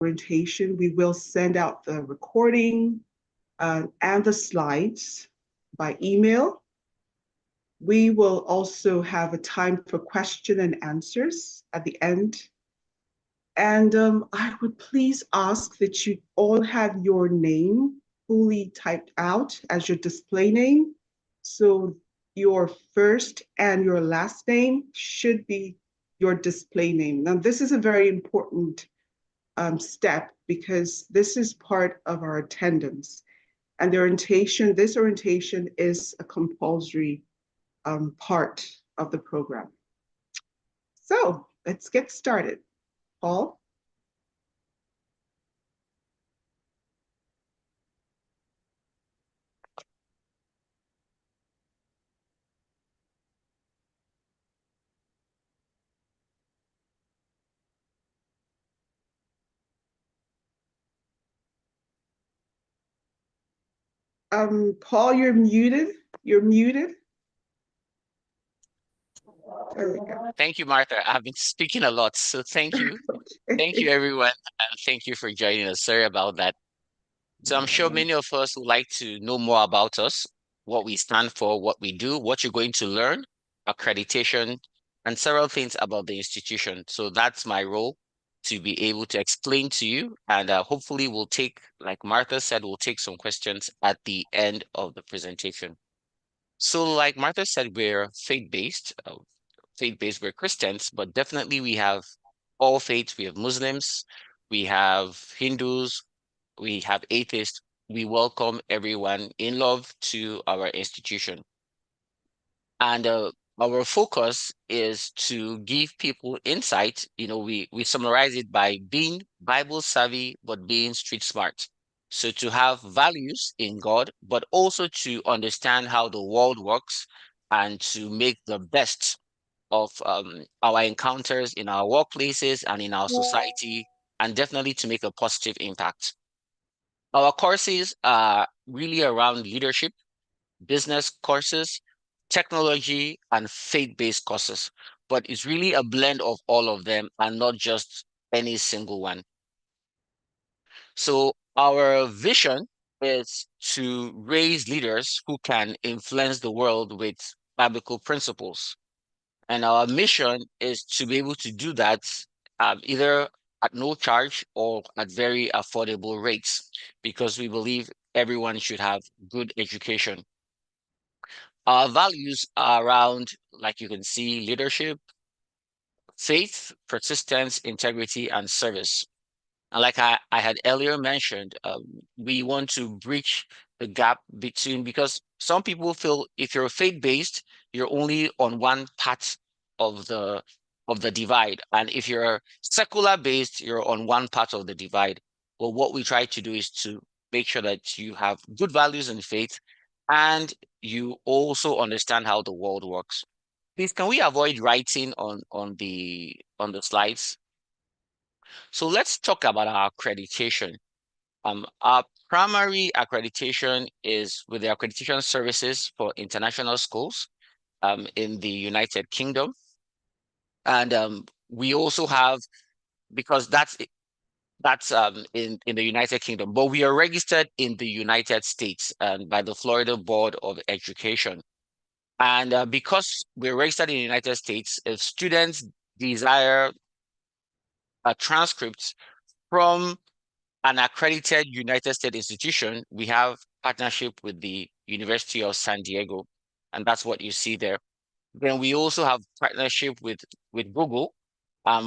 orientation. We will send out the recording and the slides by email. We will also have a time for question and answers at the end. And I would please ask that you all have your name fully typed out as your display name. So your first and your last name should be your display name. Now, this is a very important step because this is part of our attendance. And this orientation is a compulsory part of the program. So let's get started. Paul? Paul, you're muted. You're muted. There we go. Thank you, Martha. I've been speaking a lot, so thank you. Thank you, everyone, and thank you for joining us. Sorry about that. So I'm sure many of us would like to know more about us, what we stand for, what we do, what you're going to learn, accreditation, and several things about the institution. So that's my role, to be able to explain to you. And hopefully we'll take, like Martha said, we'll take some questions at the end of the presentation. So like Martha said, we're faith-based. Faith-based, we're Christians, but definitely we have all faiths. We have Muslims, we have Hindus, we have atheists. We welcome everyone in love to our institution. And our focus is to give people insight. You know, we summarize it by being Bible savvy, but being street smart. So to have values in God, but also to understand how the world works and to make the best of our encounters in our workplaces and in our society, and definitely to make a positive impact. Our courses are really around leadership, business courses, technology, and faith-based courses. But it's really a blend of all of them and not just any single one. So our vision is to raise leaders who can influence the world with biblical principles. And our mission is to be able to do that either at no charge or at very affordable rates, because we believe everyone should have good education. Our values are around, like you can see, leadership, faith, persistence, integrity, and service. And like I had earlier mentioned, we want to bridge the gap between, because some people feel if you're faith-based, you're only on one part of the divide. And if you're secular-based, you're on one part of the divide. Well, what we try to do is to make sure that you have good values in faith and you also understand how the world works. Please, can we avoid writing on the slides? So let's talk about our accreditation. Our primary accreditation is with the accreditation services for international schools in the United Kingdom. And we also have, because that's in the United Kingdom, but we are registered in the United States by the Florida Board of Education. And because we're registered in the United States, if students desire a transcript from an accredited United States institution, we have partnership with the University of San Diego, and that's what you see there. Then we also have partnership with Google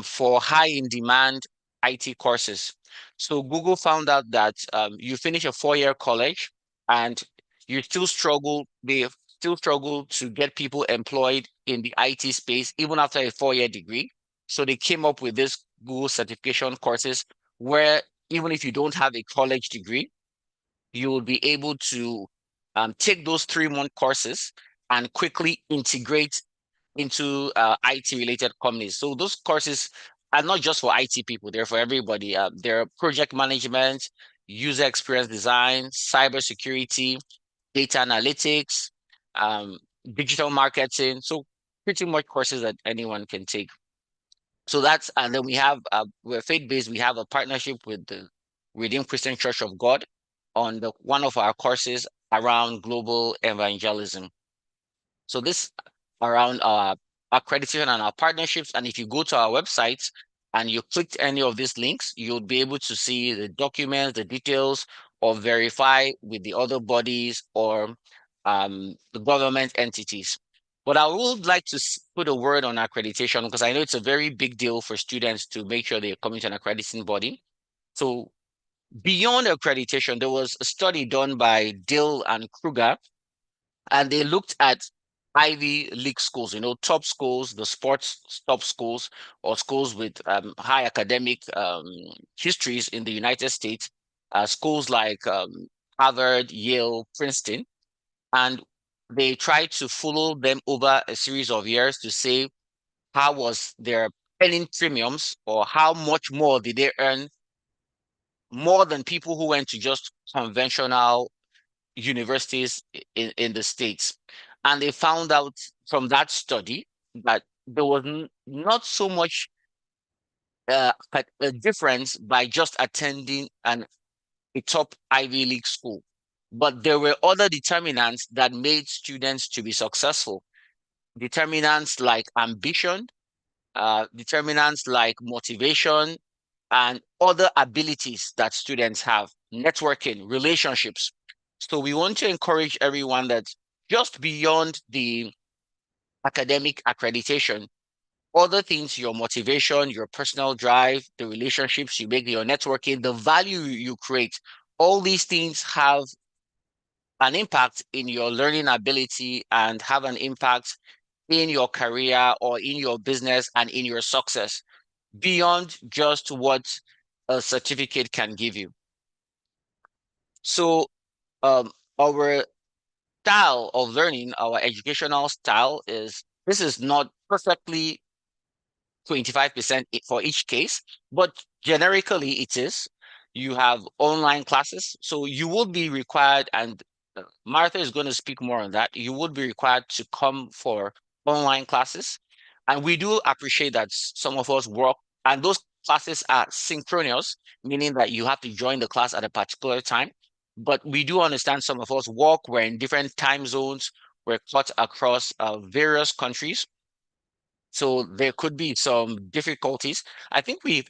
for high in demand IT courses. So Google found out that you finish a 4-year college and you still struggle, they still struggle to get people employed in the IT space even after a 4-year degree. So they came up with this Google certification courses where even if you don't have a college degree, you will be able to take those 3-month courses and quickly integrate into IT-related companies. So those courses are not just for IT people; they're for everybody. They're project management, user experience design, cybersecurity, data analytics, digital marketing. So pretty much courses that anyone can take. So that's, and then we have, we're faith-based. We have a partnership with the Redeemed Christian Church of God on one of our courses around global evangelism. So this around our accreditation and our partnerships. And if you go to our website and you clicked any of these links, you'll be able to see the documents, the details, or verify with the other bodies or the government entities. But I would like to put a word on accreditation because I know it's a very big deal for students to make sure they're coming to an accrediting body. So beyond accreditation, there was a study done by Dill and Kruger, and they looked at Ivy League schools, top schools, the sports top schools, or schools with high academic histories in the United States, schools like Harvard, Yale, Princeton, and they tried to follow them over a series of years to say how was their earning premiums or how much more did they earn more than people who went to just conventional universities in the States. And they found out from that study that there was not so much a difference by just attending a top Ivy League school. But there were other determinants that made students to be successful. Determinants like ambition, determinants like motivation, and other abilities that students have, networking, relationships. So we want to encourage everyone that just beyond the academic accreditation, other things, your motivation, your personal drive, the relationships you make, your networking, the value you create, all these things have an impact in your learning ability and have an impact in your career or in your business and in your success beyond just what a certificate can give you. So um, our style of learning, our educational style this is not perfectly 25% for each case, but generically it is. You have online classes, so you will be required, and Martha is going to speak more on that. You would be required to come for online classes. And we do appreciate that some of us work, and those classes are synchronous, meaning that you have to join the class at a particular time. But we do understand some of us work, we're in different time zones, we're cut across various countries. So there could be some difficulties. I think we've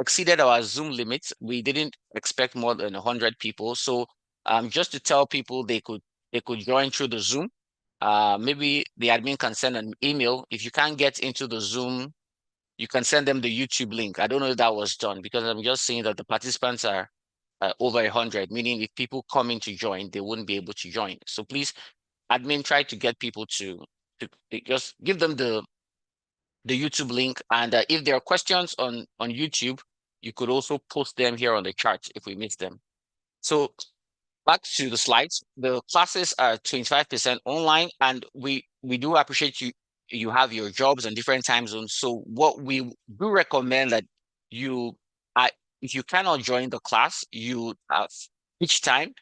exceeded our Zoom limits. We didn't expect more than 100 people. So just to tell people they could join through the Zoom. Maybe the admin can send an email. If you can't get into the Zoom, you can send them the YouTube link. I don't know if that was done because I'm just seeing that the participants are over 100, meaning if people come in to join, they wouldn't be able to join. So please, admin, try to get people to just give them the YouTube link. And if there are questions on YouTube, you could also post them here on the chat if we miss them. So back to the slides. The classes are 25% online, and we do appreciate you have your jobs and different time zones. So what we do recommend that you if you cannot join the class, you each time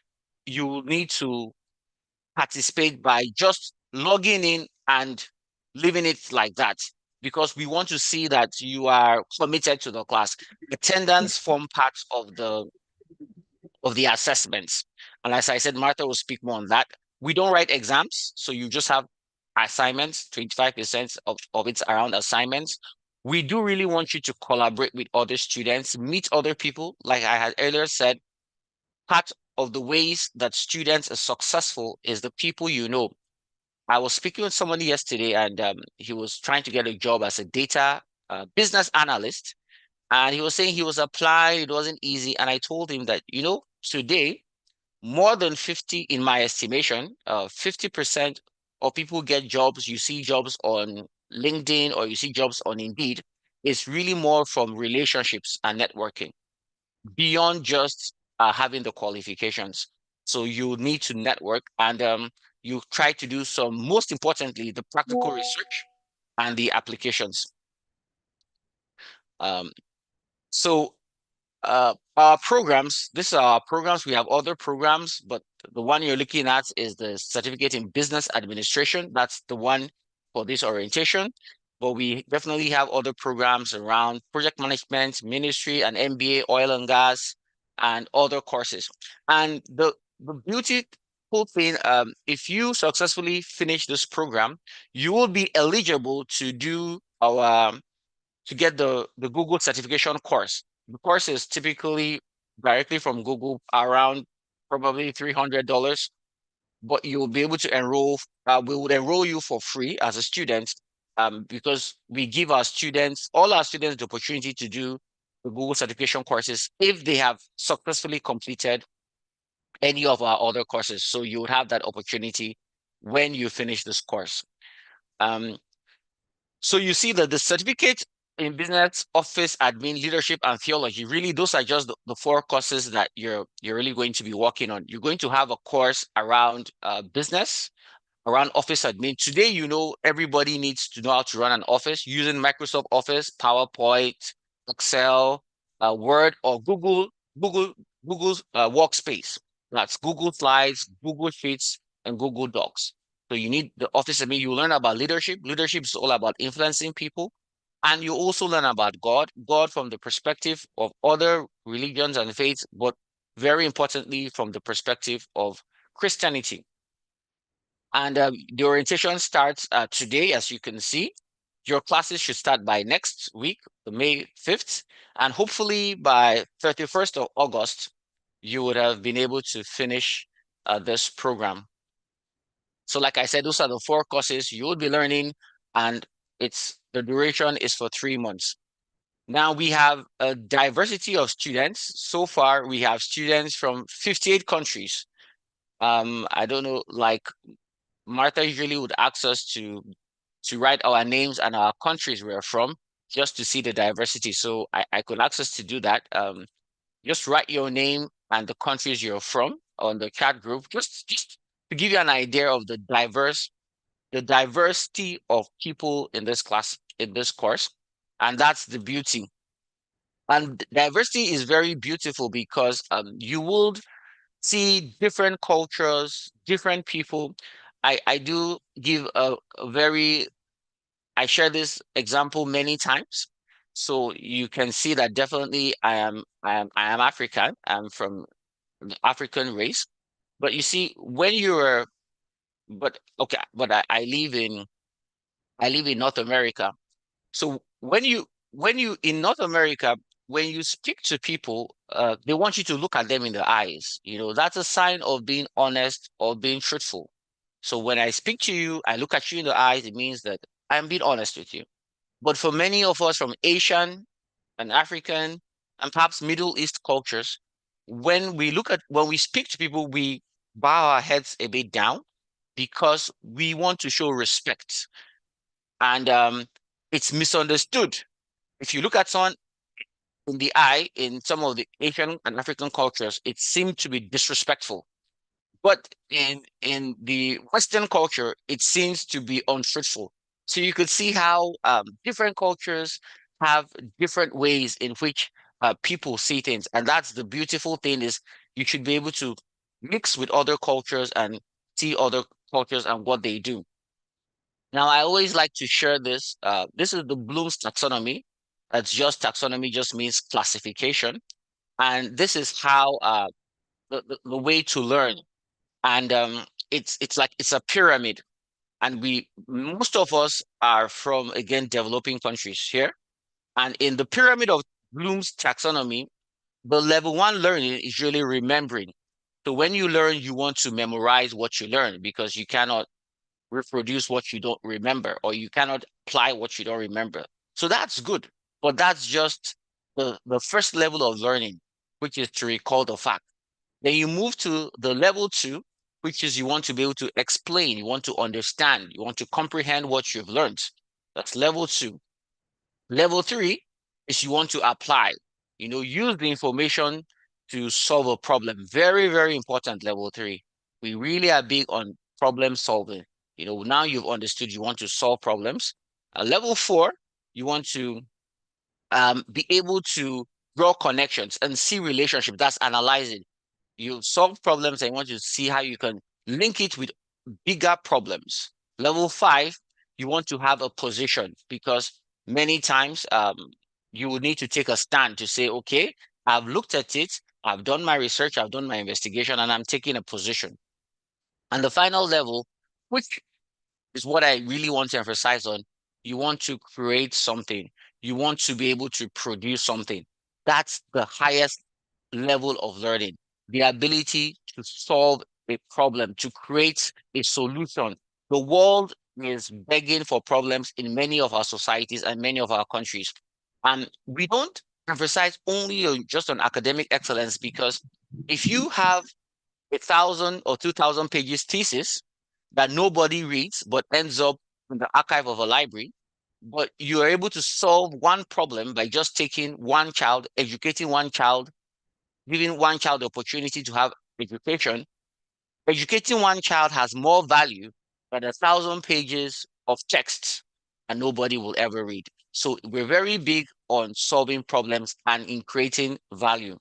you need to participate by just logging in and leaving it like that, because we want to see that you are committed to the class. Attendance form part of the assessments. And as I said, Martha will speak more on that. We don't write exams, so you just have assignments. 25% of it's around assignments. We do really want you to collaborate with other students, meet other people. Like I had earlier said, part of the ways that students are successful is the people you know. I was speaking with somebody yesterday, and he was trying to get a job as a data business analyst. And he was saying he was applying, it wasn't easy. And I told him that, today, more than 50, in my estimation, 50% of people who get jobs, you see jobs on LinkedIn or you see jobs on Indeed, is really more from relationships and networking beyond just having the qualifications. So you need to network, and you try to do some, most importantly, the practical research and the applications. Um, so our programs, these are our programs. We have other programs, but the one you're looking at is the certificate in business administration. That's the one for this orientation. but we definitely have other programs around project management, ministry, and MBA, oil and gas, and other courses. And the beautiful thing, if you successfully finish this program, you will be eligible to do our to get the Google certification course. The course is typically directly from Google, around probably $300, but you'll be able to enroll. We would enroll you for free as a student, because we give our students, all our students, the opportunity to do the Google certification courses if they have successfully completed any of our other courses. So you would have that opportunity when you finish this course. Um, so you see that the certificate in business, office, admin, leadership, and theology, really, those are just the four courses that you're really going to be working on. You're going to have a course around business, around office admin. Today, everybody needs to know how to run an office using Microsoft Office, PowerPoint, Excel, Word, or Google's Workspace. That's Google Slides, Google Sheets, and Google Docs. So you need the office admin. You learn about leadership. Leadership is all about influencing people. And you also learn about God from the perspective of other religions and faiths, but very importantly, from the perspective of Christianity. And the orientation starts today, as you can see. Your classes should start by next week, May 5th. And hopefully by 31st of August, you would have been able to finish this program. So like I said, those are the four courses you will be learning, and the duration is for 3 months. Now we have a diversity of students. So far, we have students from 58 countries. I don't know, like Martha usually would ask us to write our names and our countries we're from, just to see the diversity. So I could ask us to do that. Just write your name and the countries you're from on the chat group, just to give you an idea of the diversity of people in this class, in this course. And that's the beauty. And diversity is very beautiful because you will see different cultures, different people. I do give a very, I share this example many times. So you can see that definitely I am African. I'm from the African race. But you see, when you're but okay, but I live in North America. So when you in North America, when you speak to people, they want you to look at them in the eyes. That's a sign of being honest or being truthful. So when I speak to you, I look at you in the eyes, it means that I'm being honest with you. But for many of us from Asian and African and perhaps Middle East cultures, when we speak to people, we bow our heads a bit down because we want to show respect. And it's misunderstood. If you look at someone in the eye in some of the Asian and African cultures, it seemed to be disrespectful. But in the Western culture, it seems to be untruthful. So you could see how different cultures have different ways in which people see things. And that's the beautiful thing, is you should be able to mix with other cultures and see other cultures and what they do. Now, I always like to share this. This is the Bloom's taxonomy. That's just taxonomy, just means classification. And this is how the way to learn. And it's like it's a pyramid. And most of us are from, again, developing countries here. And in the pyramid of Bloom's taxonomy, the level one learning is really remembering. So when you learn, you want to memorize what you learn because you cannot reproduce what you don't remember, or you cannot apply what you don't remember. So that's good. But that's just the first level of learning, which is to recall the fact. Then you move to the level two, which is you want to be able to explain, you want to understand, you want to comprehend what you've learned. That's level two. Level three is you want to apply, use the information to solve a problem. Very, very important, level three. We really are big on problem solving. Now you've understood, you want to solve problems. Level four, you want to be able to draw connections and see relationships. That's analyzing. You solve problems and you want to see how you can link it with bigger problems. Level five, you want to have a position, because many times you will need to take a stand to say, okay, I've looked at it, I've done my research, I've done my investigation, and I'm taking a position. And the final level, which is what I really want to emphasize on, you want to create something. You want to be able to produce something. That's the highest level of learning, the ability to solve a problem, to create a solution. The world is begging for problems in many of our societies and many of our countries. And we don't emphasize only just on academic excellence, because if you have 1,000 or 2,000 pages thesis that nobody reads but ends up in the archive of a library, but you are able to solve one problem by just taking one child, educating one child, giving one child the opportunity to have education. Educating one child has more value than 1,000 pages of text and nobody will ever read. So we're very big on solving problems and in creating value.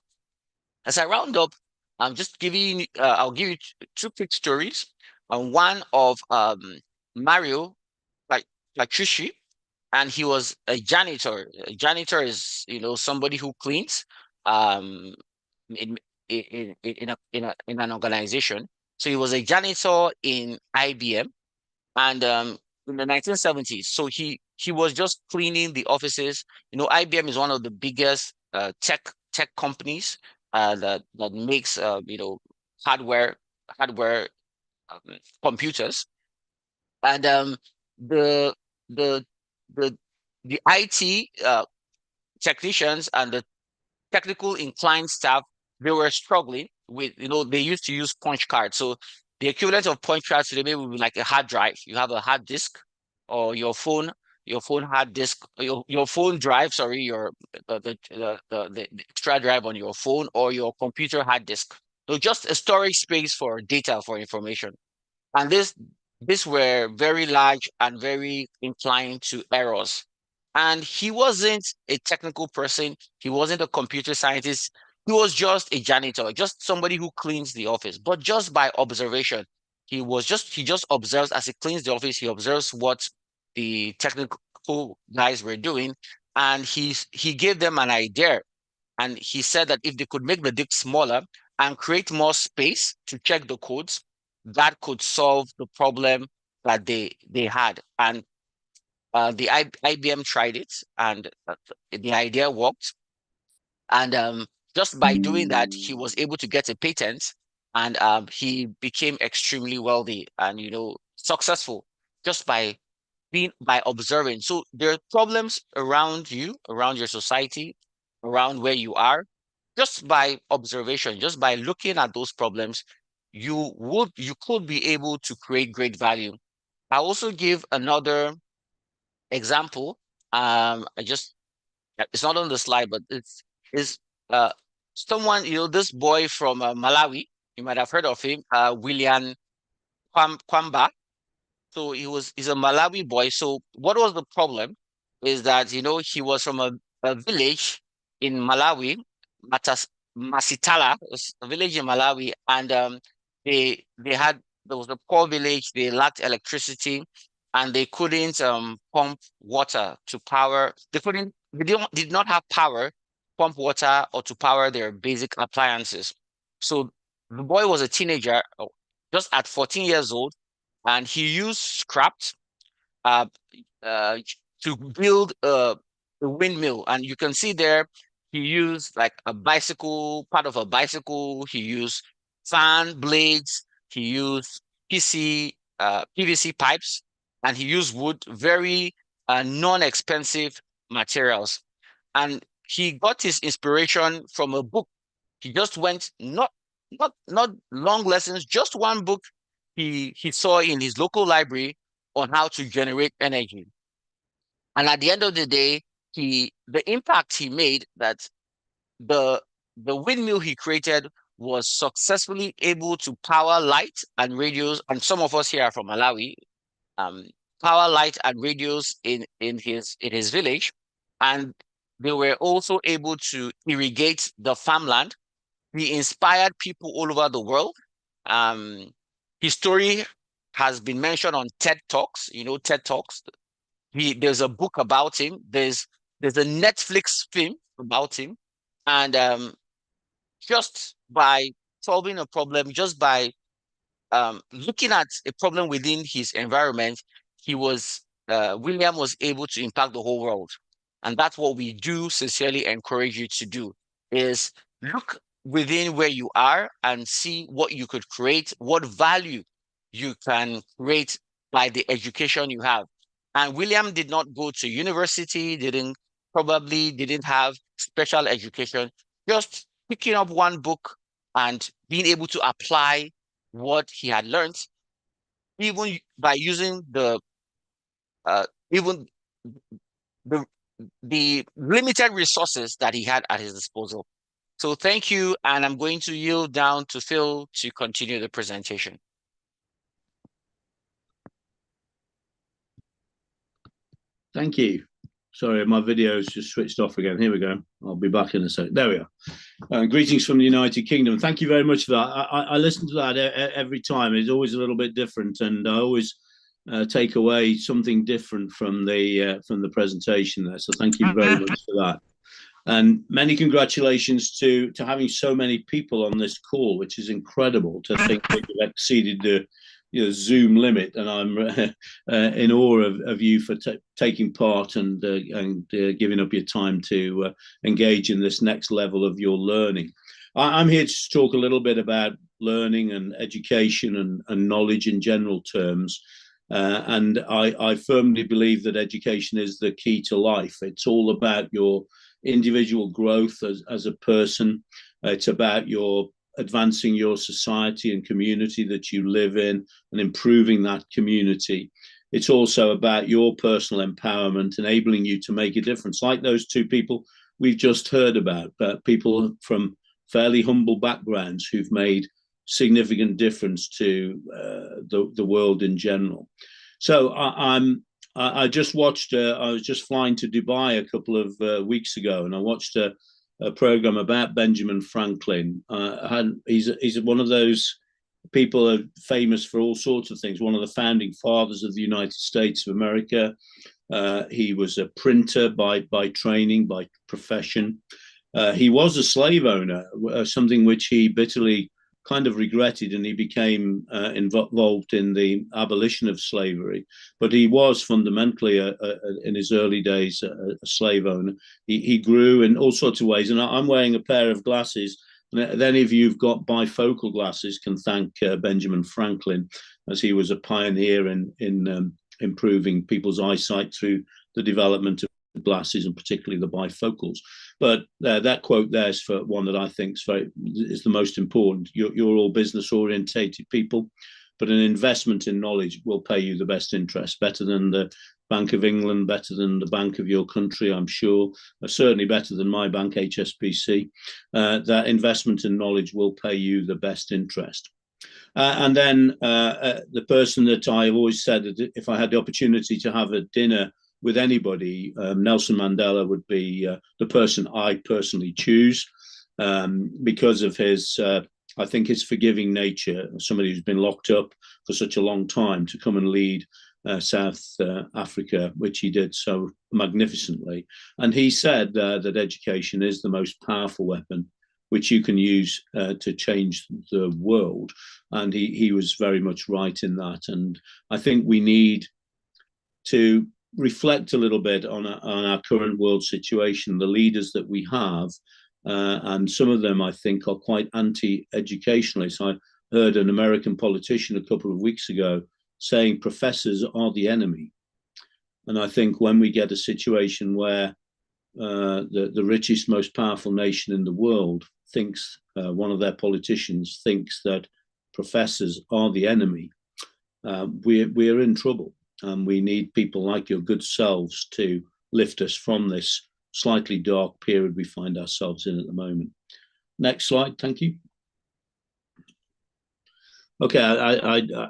As I round up, I'm just giving, I'll give you two quick stories. One of Mario Patrici, and he was a janitor. A janitor is, somebody who cleans um, in, in an organization. So he was a janitor in IBM, and in the 1970s. So he was just cleaning the offices. IBM is one of the biggest tech companies that makes hardware hardware computers, and the the the the IT technicians and the technical inclined staff, they were struggling with, they used to use punch cards. So the equivalent of punch cards today maybe would be like a hard drive. You have a hard disk, or your phone hard disk, your phone drive, sorry, your the extra drive on your phone, or your computer hard disk. So just a storage space for data, for information. And this were very large and very inclined to errors. And he wasn't a technical person. He wasn't a computer scientist. He was just a janitor, just somebody who cleans the office. But just by observation, he just observes as he cleans the office. He observes what the technical guys were doing, and he gave them an idea. And he said that if they could make the disk smaller and create more space to check the codes, that could solve the problem that they had. And IBM tried it, and the idea worked. And just by doing that, he was able to get a patent, and he became extremely wealthy and successful just by observing. So there are problems around you, around your society, around where you are. Just by observation, just by looking at those problems, you could be able to create great value. I also give another example. I just It's not on the slide, but it's uh someone, this boy from Malawi. You might have heard of him, William Kwamba. So he's a Malawi boy. So what was the problem is that he was from a village in Malawi, Masitala, a village in Malawi, and there was a poor village. They lacked electricity, and they couldn't pump water to power. Did not have power, pump water, or to power their basic appliances. So the boy was a teenager, just at 14 years old, and he used scraps uh, uh, to build a windmill. And you can see there, he used like a bicycle, part of a bicycle. He used fan blades. He used PVC pipes, and he used wood, very non-expensive materials. And he got his inspiration from a book. He just went, not long lessons, just one book he saw in his local library on how to generate energy. And at the end of the day, the impact he made, that the the windmill he created was successfully able to power light and radios. And some of us here are from Malawi, um, power light and radios in his village. And they were also able to irrigate the farmland. He inspired people all over the world. Um, his story has been mentioned on TED Talks. You know, TED Talks. There's a book about him. There's a Netflix film about him, and just by solving a problem, just by looking at a problem within his environment, William was able to impact the whole world. And that's what we do sincerely encourage you to do, is look within where you are and see what you could create, what value you can create by the education you have. And William did not go to university, didn't have special education, just picking up one book and being able to apply what he had learned, even by using even the the limited resources that he had at his disposal. So thank you, and I'm going to yield down to Phil to continue the presentation. Thank you. Sorry, my video's just switched off again. Here we go. I'll be back in a sec. There we are. Greetings from the United Kingdom. Thank you very much for that. I listen to that every time. It's always a little bit different, and I always take away something different from the presentation there. So thank you very much for that. And many congratulations to having so many people on this call, which is incredible to think that you've exceeded the Zoom limit, and I'm in awe of you for taking part and giving up your time to engage in this next level of your learning. I'm here to talk a little bit about learning and education and knowledge in general terms. And I firmly believe that education is the key to life. It's all about your individual growth as a person. It's about your advancing your society and community that you live in and improving that community. It's also about your personal empowerment, enabling you to make a difference, like those two people we've just heard about, people from fairly humble backgrounds who've made significant difference to the world in general. So I just watched, I was just flying to Dubai a couple of weeks ago, and I watched a program about Benjamin Franklin. He's one of those people who are famous for all sorts of things. One of the founding fathers of the United States of America. He was a printer by training, by profession. He was a slave owner, something which he bitterly kind of regretted, and he became involved in the abolition of slavery. But he was fundamentally, in his early days, a slave owner. He grew in all sorts of ways. And I'm wearing a pair of glasses. And any of you who've got bifocal glasses can thank Benjamin Franklin, as he was a pioneer in improving people's eyesight through the development of glasses, and particularly the bifocals. But that quote there is for one that I think is the most important. You're all business orientated people, but an investment in knowledge will pay you the best interest, better than the Bank of England, better than the bank of your country, I'm sure, certainly better than my bank, HSBC. That investment in knowledge will pay you the best interest. And then the person that I've always said that if I had the opportunity to have a dinner with anybody, Nelson Mandela would be the person I personally choose, because of his, I think, his forgiving nature. Somebody who's been locked up for such a long time to come and lead South Africa, which he did so magnificently. And he said that education is the most powerful weapon which you can use to change the world. And he was very much right in that. And I think we need to reflect a little bit on our current world situation, the leaders that we have, and some of them I think are quite anti-educationalists. I heard an American politician a couple of weeks ago saying professors are the enemy. And I think when we get a situation where the richest, most powerful nation in the world thinks, one of their politicians thinks that professors are the enemy, we're in trouble. And we need people like your good selves to lift us from this slightly dark period we find ourselves in at the moment. Next slide, thank you. Okay,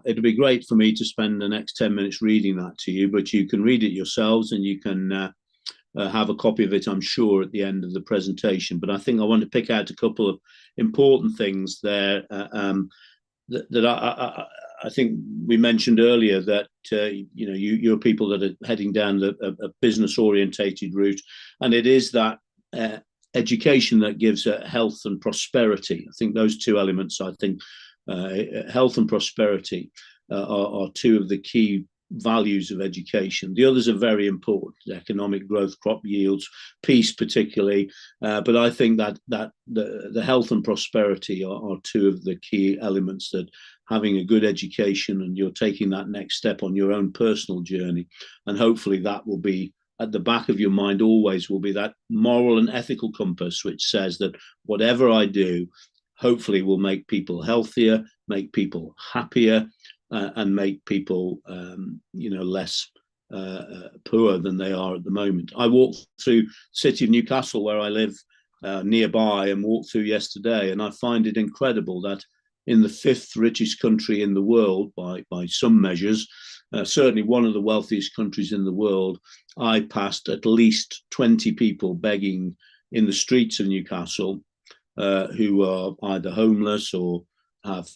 it'd be great for me to spend the next 10 minutes reading that to you, but you can read it yourselves, and you can have a copy of it, I'm sure, at the end of the presentation. But I think I want to pick out a couple of important things there that I think we mentioned earlier that you're people that are heading down a business orientated route, and it is that education that gives health and prosperity. I think those two elements, I think health and prosperity are two of the key values of education. The others are very important: economic growth, crop yields, peace particularly, but I think that the health and prosperity are two of the key elements, that having a good education and you're taking that next step on your own personal journey, and hopefully that will be at the back of your mind always, will be that moral and ethical compass which says that whatever I do hopefully will make people healthier, make people happier, and make people less poor than they are at the moment. I walked through the city of Newcastle, where I live nearby, and walked through yesterday, and I find it incredible that in the 5th richest country in the world by some measures, certainly one of the wealthiest countries in the world, I passed at least 20 people begging in the streets of Newcastle, who are either homeless or have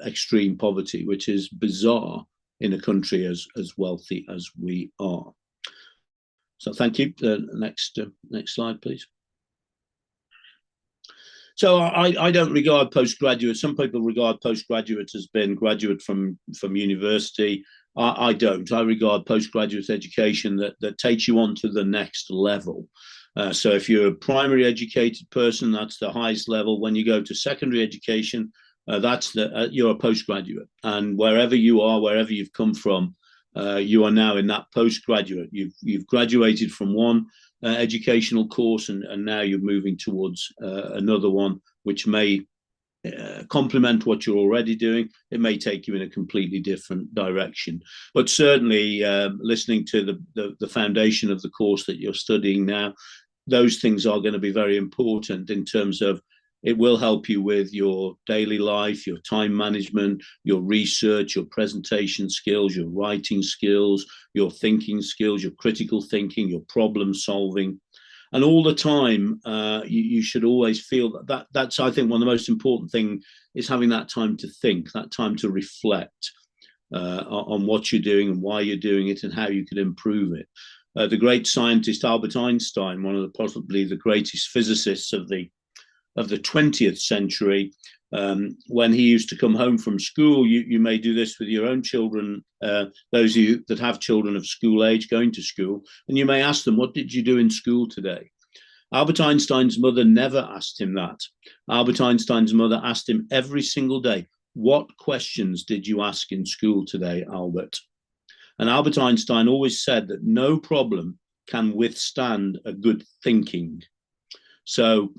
extreme poverty, which is bizarre in a country as wealthy as we are. So thank you. Next slide, please. So I don't regard postgraduate. Some people regard postgraduate as being graduate from university. I don't. I regard postgraduate education that takes you on to the next level. So if you're a primary educated person, that's the highest level. When you go to secondary education, you're a postgraduate. And wherever you are, wherever you've come from, you are now in that postgraduate. You've graduated from one educational course, and now you're moving towards another one, which may complement what you're already doing. It may take you in a completely different direction. But certainly, listening to the foundation of the course that you're studying now, those things are going to be very important in terms of it will help you with your daily life, your time management, your research, your presentation skills, your writing skills, your thinking skills, your critical thinking, your problem solving. And all the time, you should always feel that's, I think, one of the most important things is having that time to think, that time to reflect on what you're doing and why you're doing it and how you could improve it. The great scientist Albert Einstein, one of possibly the greatest physicists of the 20th century, when he used to come home from school, you may do this with your own children, those of you that have children of school age going to school, and you may ask them, what did you do in school today? Albert Einstein's mother never asked him that. Albert Einstein's mother asked him every single day, what questions did you ask in school today, Albert? And Albert Einstein always said that no problem can withstand a good thinking. So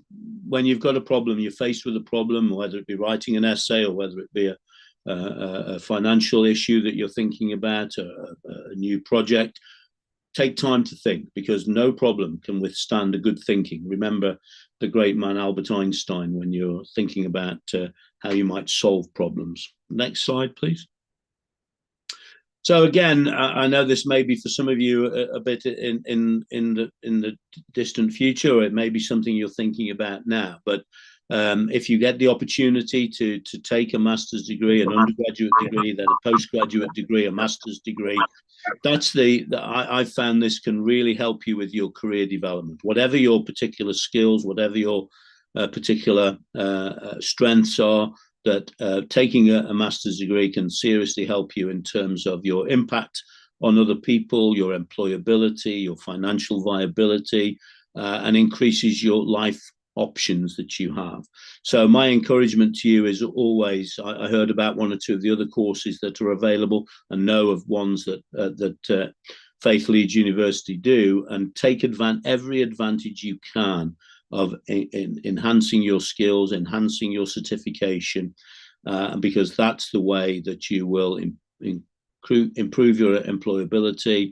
when you've got a problem, you're faced with a problem, whether it be writing an essay or whether it be a financial issue that you're thinking about, a new project, take time to think, because no problem can withstand a good thinking. Remember the great man Albert Einstein when you're thinking about how you might solve problems. Next slide, please. So again, I know this may be for some of you a bit in the distant future, or it may be something you're thinking about now. But if you get the opportunity to take a master's degree, an undergraduate degree, then a postgraduate degree, a master's degree, that's I found this can really help you with your career development. Whatever your particular skills, whatever your particular strengths are, that taking a master's degree can seriously help you in terms of your impact on other people, your employability, your financial viability, and increases your life options that you have. So my encouragement to you is always, I heard about one or two of the other courses that are available and know of ones that Faith Leeds University do, and take every advantage you can of enhancing your skills, enhancing your certification, because that's the way that you will improve your employability,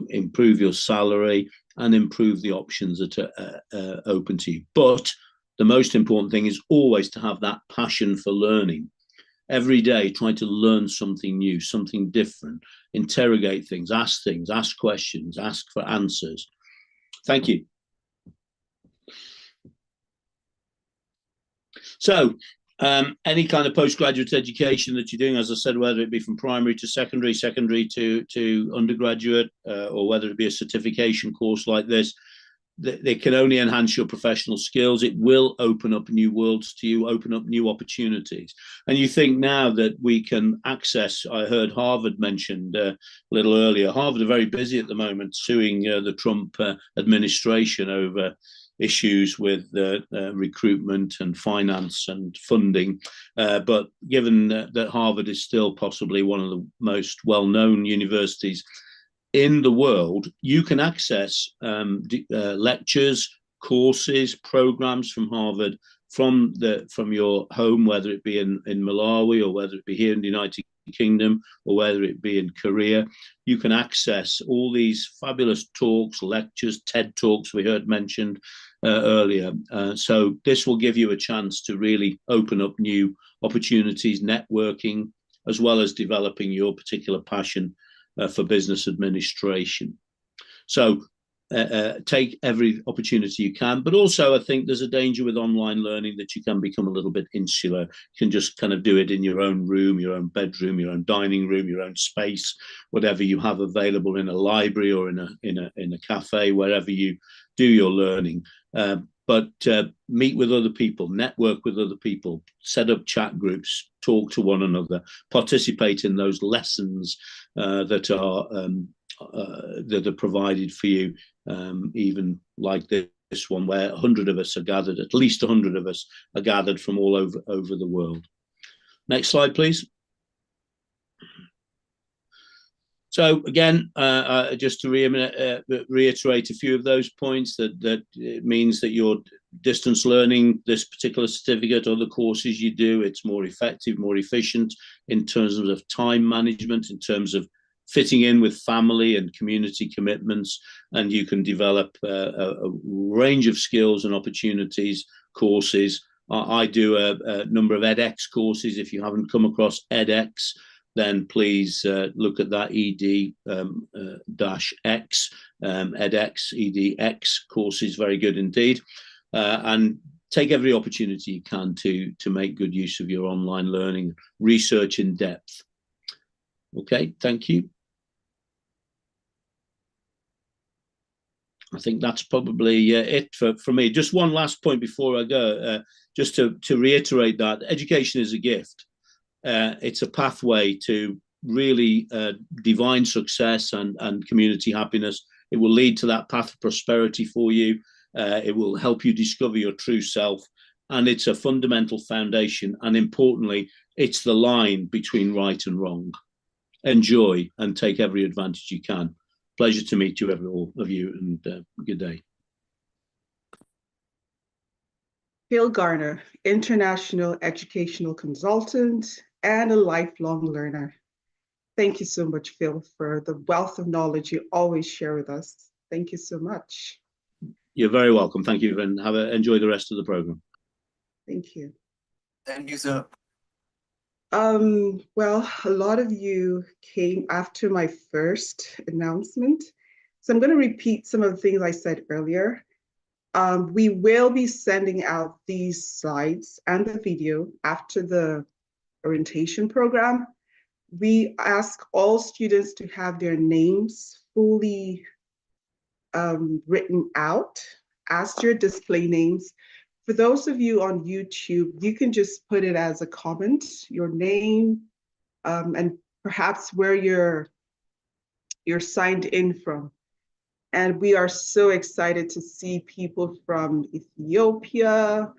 improve your salary, and improve the options that are open to you. But the most important thing is always to have that passion for learning. Every day, try to learn something new, something different, interrogate things, ask questions, ask for answers. Thank you. So Any kind of postgraduate education that you're doing, as I said, whether it be from primary to secondary, secondary to undergraduate, or whether it be a certification course like this, they can only enhance your professional skills. It will open up new worlds to you, open up new opportunities. And you think now that we can access, I heard Harvard mentioned a little earlier, Harvard are very busy at the moment suing the Trump administration over issues with recruitment and finance and funding. But given that Harvard is still possibly one of the most well-known universities in the world, you can access lectures, courses, programs from Harvard from your home, whether it be in Malawi or whether it be here in the United Kingdom or whether it be in Korea. You can access all these fabulous talks, lectures, TED Talks we heard mentioned earlier. So this will give you a chance to really open up new opportunities, networking, as well as developing your particular passion for business administration. So take every opportunity you can, but also I think there's a danger with online learning that you can become a little bit insular. You can just kind of do it in your own room, your own bedroom, your own dining room, your own space, whatever you have available in a library or in a cafe, wherever you do your learning. But meet with other people, network with other people, set up chat groups, talk to one another, participate in those lessons that are provided for you, even like this one where 100 of us are gathered, at least 100 of us are gathered from all over the world. Next slide, please. So again, just to reiterate a few of those points, that it means that your distance learning, this particular certificate or the courses you do, it's more effective, more efficient in terms of time management, in terms of fitting in with family and community commitments, and you can develop a range of skills and opportunities, courses. I do a number of edX courses. If you haven't come across edX, then please look at that ED-X, edX, EDX courses, very good indeed. And take every opportunity you can to make good use of your online learning, research in depth. Okay, thank you. I think that's probably it for me. Just one last point before I go, just to reiterate that education is a gift. It's a pathway to really divine success and community happiness. It will lead to that path of prosperity for you. It will help you discover your true self. And it's a fundamental foundation. And importantly, it's the line between right and wrong. Enjoy and take every advantage you can. Pleasure to meet you, all of you, and good day. Phil Garner, international educational consultant and a lifelong learner. Thank you so much, Phil, for the wealth of knowledge you always share with us. Thank you so much. You're very welcome. Thank you, and enjoy the rest of the program. Thank you. Thank you, sir. Well, a lot of you came after my first announcement, so I'm going to repeat some of the things I said earlier. We will be sending out these slides and the video after the orientation program. We ask all students to have their names fully written out as your display names. For those of you on YouTube, you can just put it as a comment, your name, and perhaps where you're signed in from. And we are so excited to see people from Ethiopia,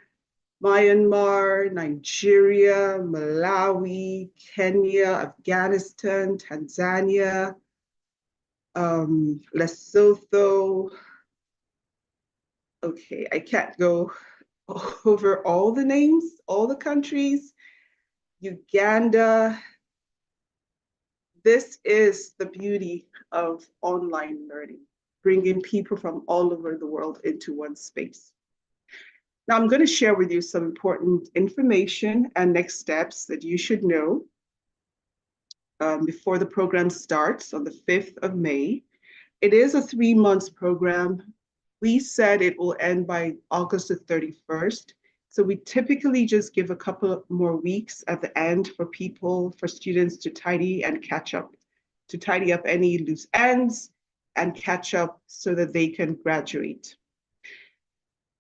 Myanmar, Nigeria, Malawi, Kenya, Afghanistan, Tanzania, Lesotho. Okay, I can't go over all the names, all the countries, Uganda. This is the beauty of online learning, bringing people from all over the world into one space. Now I'm going to share with you some important information and next steps that you should know before the program starts on the 5th of May. It is a 3-month program. We said it will end by August the 31st. So we typically just give a couple more weeks at the end for students to tidy and catch up, to tidy up any loose ends and catch up so that they can graduate.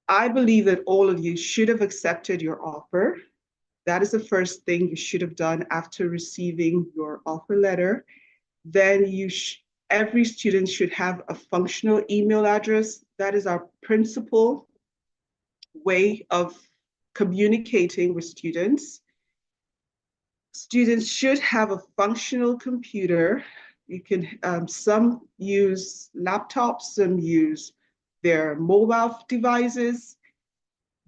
I believe that all of you should have accepted your offer. That is the first thing you should have done after receiving your offer letter. Then every student should have a functional email address. That is our principal way of communicating with students. Students should have a functional computer. You can, some use laptops, some use their mobile devices.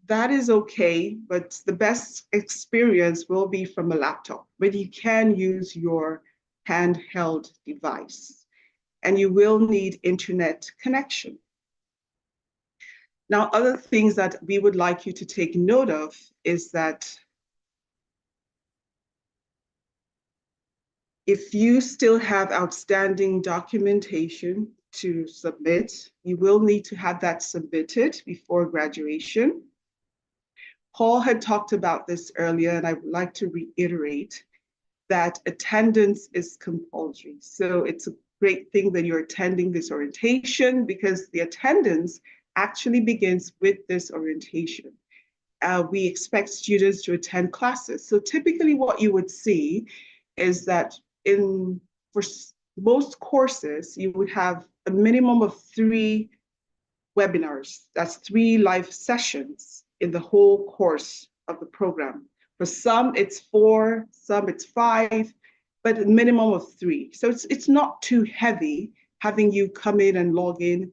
That is okay, but the best experience will be from a laptop, but you can use your handheld device, and you will need internet connection. Now, other things that we would like you to take note of is that if you still have outstanding documentation to submit, you will need to have that submitted before graduation. Paul had talked about this earlier, and I would like to reiterate that attendance is compulsory. So it's a great thing that you're attending this orientation, because the attendance actually begins with this orientation. We expect students to attend classes. So typically what you would see is that for most courses, you would have a minimum of 3 webinars. That's 3 live sessions in the whole course of the program. For some, it's 4, some it's 5, but a minimum of 3. So it's not too heavy having you come in and log in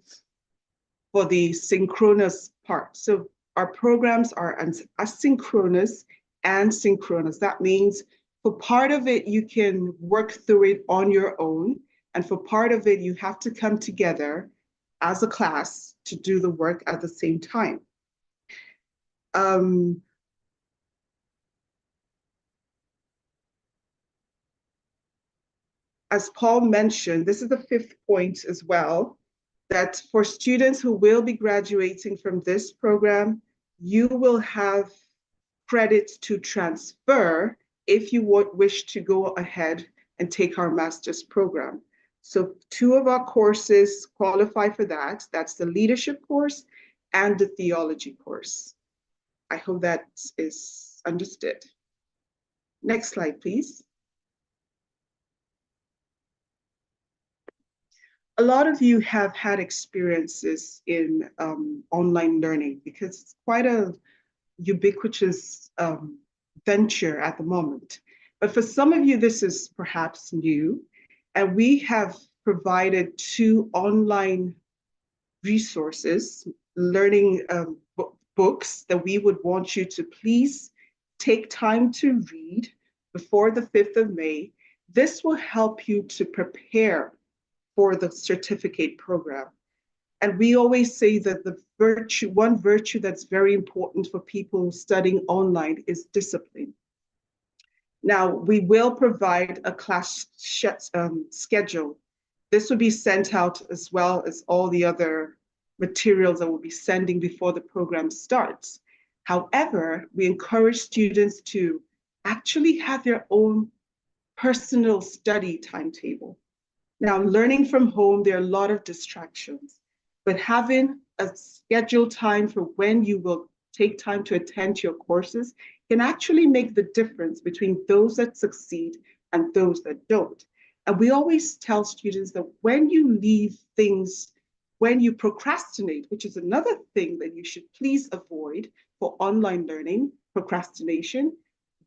for the synchronous part. So our programs are asynchronous and synchronous. That means for part of it, you can work through it on your own. And for part of it, you have to come together as a class to do the work at the same time. As Paul mentioned, this is the 5th point as well, that for students who will be graduating from this program, you will have credits to transfer if you wish to go ahead and take our master's program. So 2 of our courses qualify for that. That's the leadership course and the theology course. I hope that is understood. Next slide, please. A lot of you have had experiences in online learning, because it's quite a ubiquitous venture at the moment. But for some of you, this is perhaps new, and we have provided 2 online resources, learning books that we would want you to please take time to read before the 5th of May. This will help you to prepare for the certificate program. And we always say that one virtue that's very important for people studying online is discipline. Now, we will provide a class schedule. This will be sent out as well as all the other materials that we'll be sending before the program starts. However, we encourage students to actually have their own personal study timetable. Now, learning from home, there are a lot of distractions, but having a scheduled time for when you will take time to attend to your courses can actually make the difference between those that succeed and those that don't. And we always tell students that when you leave things, when you procrastinate, which is another thing that you should please avoid for online learning, procrastination.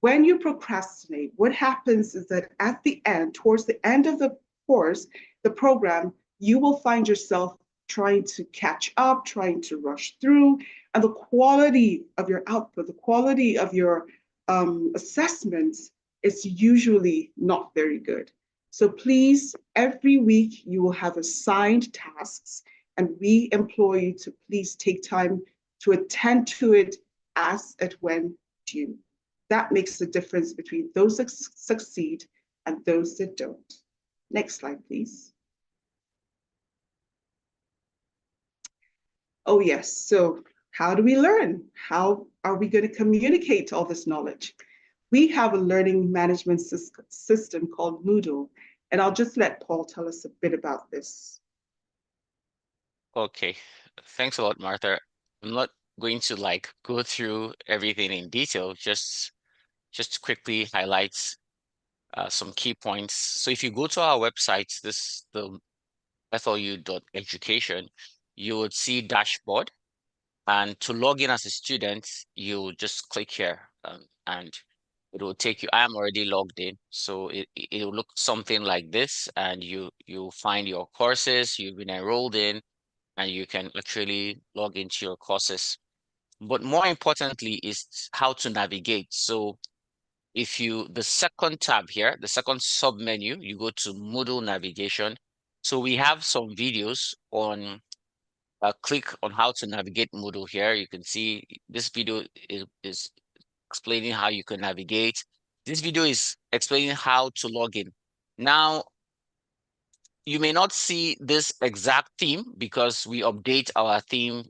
When you procrastinate, what happens is that at the end, towards the end of the course, the program, you will find yourself trying to catch up, trying to rush through, and the quality of your output, the quality of your assessments is usually not very good. So please, every week you will have assigned tasks, and we implore you to please take time to attend to it as and when due. That makes the difference between those that succeed and those that don't. Next slide, please. Oh yes, so how do we learn? How are we going to communicate all this knowledge? We have a learning management system called Moodle, and I'll just let Paul tell us a bit about this. Okay, thanks a lot, Martha. I'm not going to like go through everything in detail, just to quickly highlight some key points. So if you go to our website, the FLU.education, you would see dashboard. And to log in as a student, you just click here and it will take you. I am already logged in, so it will look something like this, and you find your courses you've been enrolled in, and you can actually log into your courses. But more importantly is how to navigate. So if the second tab here, the second sub menu, you go to Moodle navigation. So we have some videos on click on how to navigate Moodle here. You can see this video is explaining how you can navigate. This video is explaining how to log in. Now, you may not see this exact theme because we update our theme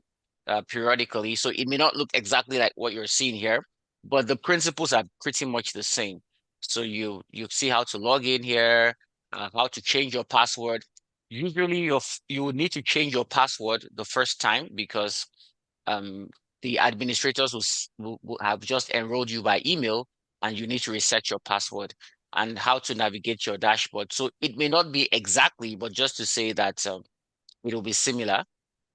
periodically. So it may not look exactly like what you're seeing here, but the principles are pretty much the same. So you see how to log in here, how to change your password. Usually you would need to change your password the first time because the administrators will have just enrolled you by email and you need to reset your password, and how to navigate your dashboard. So it may not be exactly, but just to say that it will be similar.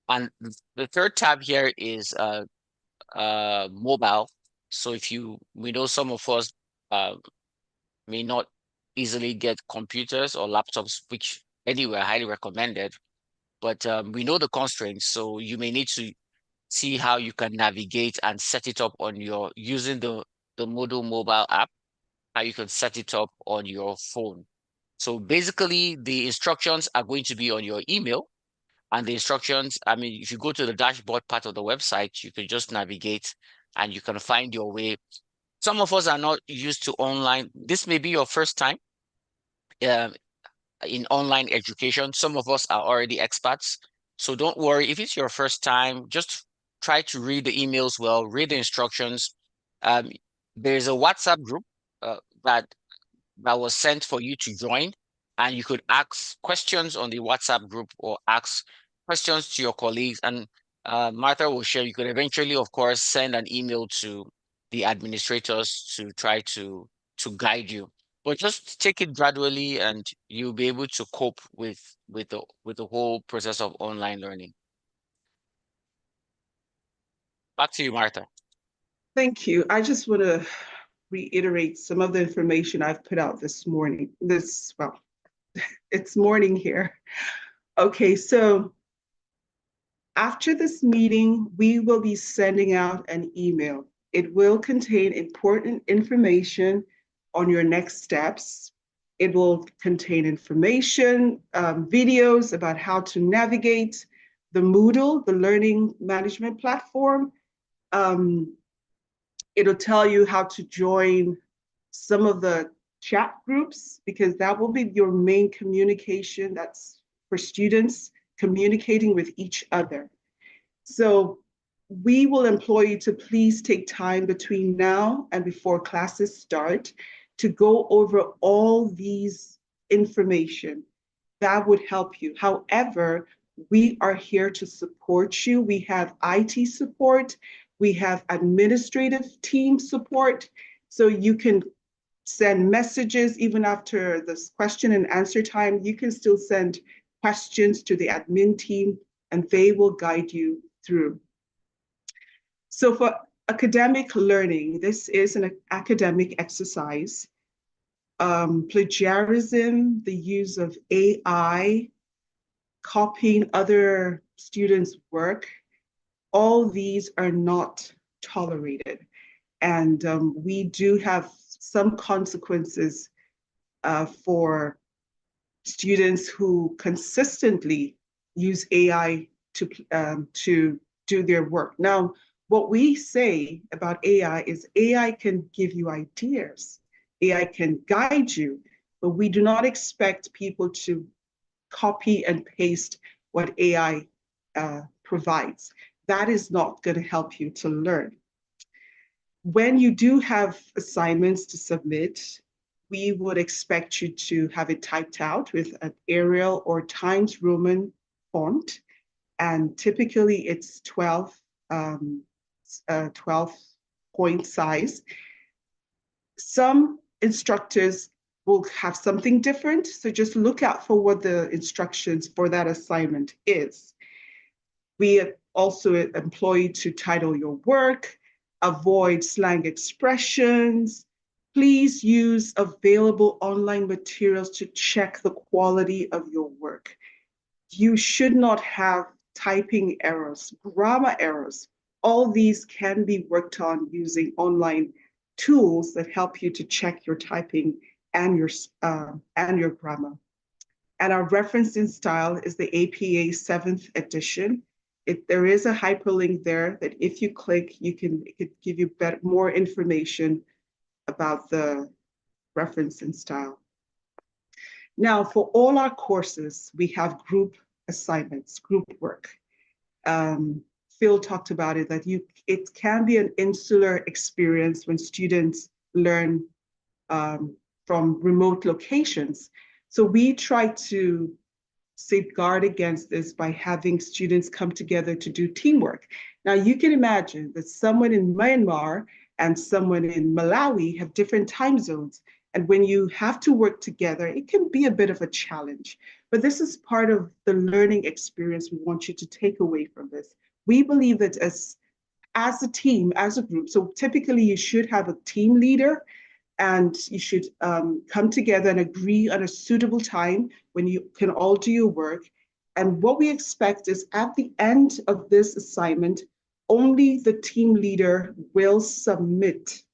And the third tab here is mobile. So we know some of us may not easily get computers or laptops, which anyway, highly recommended, but we know the constraints. So you may need to see how you can navigate and set it up on using the Moodle mobile app, how you can set it up on your phone. So basically the instructions are going to be on your email, and the instructions, I mean, if you go to the dashboard part of the website, you can just navigate and you can find your way. Some of us are not used to online. This may be your first time in online education. Some of us are already experts. So don't worry, if it's your first time, just try to read the emails well, read the instructions. There's a WhatsApp group that was sent for you to join, and you could ask questions on the WhatsApp group or ask questions to your colleagues. And Martha will share. You could eventually, of course, send an email to the administrators to try to guide you. But just take it gradually, and you'll be able to cope with the whole process of online learning. Back to you, Martha. Thank you. I just want to reiterate some of the information I've put out this morning. Well, it's morning here. Okay, so after this meeting, we will be sending out an email. It will contain important information on your next steps. It will contain information, videos about how to navigate the Moodle, the learning management platform. It'll tell you how to join some of the chat groups, because that will be your main communication. That's for students communicating with each other. So we will implore you to please take time between now and before classes start to go over all these information. That would help you. However, we are here to support you. We have IT support. We have administrative team support. So you can send messages even after this question and answer time. You can still send questions to the admin team and they will guide you through. So for academic learning, this is an academic exercise. Plagiarism, the use of AI, copying other students' work, all these are not tolerated. And we do have some consequences for students who consistently use AI to do their work. Now, what we say about AI is AI can give you ideas, AI can guide you, but we do not expect people to copy and paste what AI provides. That is not going to help you to learn. When you do have assignments to submit, we would expect you to have it typed out with an Arial or Times Roman font. And typically it's 12 point size. Some instructors will have something different, so just look out for what the instructions for that assignment is. We also employ you to title your work, avoid slang expressions. Please use available online materials to check the quality of your work. You should not have typing errors, grammar errors. All these can be worked on using online tools that help you to check your typing and your grammar. And our referencing style is the APA 7th edition. There is a hyperlink there that if you click, it could give you more information about the referencing style. Now, for all our courses, we have group assignments, group work. Phil talked about it, that it can be an insular experience when students learn from remote locations. So we try to safeguard against this by having students come together to do teamwork. Now, you can imagine that someone in Myanmar and someone in Malawi have different time zones. And when you have to work together, it can be a bit of a challenge. But this is part of the learning experience we want you to take away from this. We believe that as a team, as a group, so typically you should have a team leader, and you should come together and agree on a suitable time when you can all do your work. And what we expect is at the end of this assignment, only the team leader will submit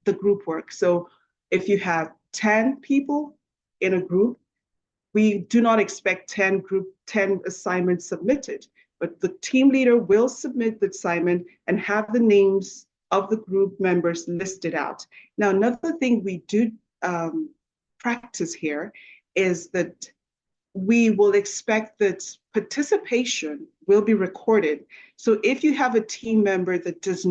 the group work. So if you have 10 people in a group, we do not expect 10 assignments submitted, but the team leader will submit the assignment and have the names of the group members listed out. Now, another thing we do practice here is that we will expect that participation will be recorded. So if you have a team member that did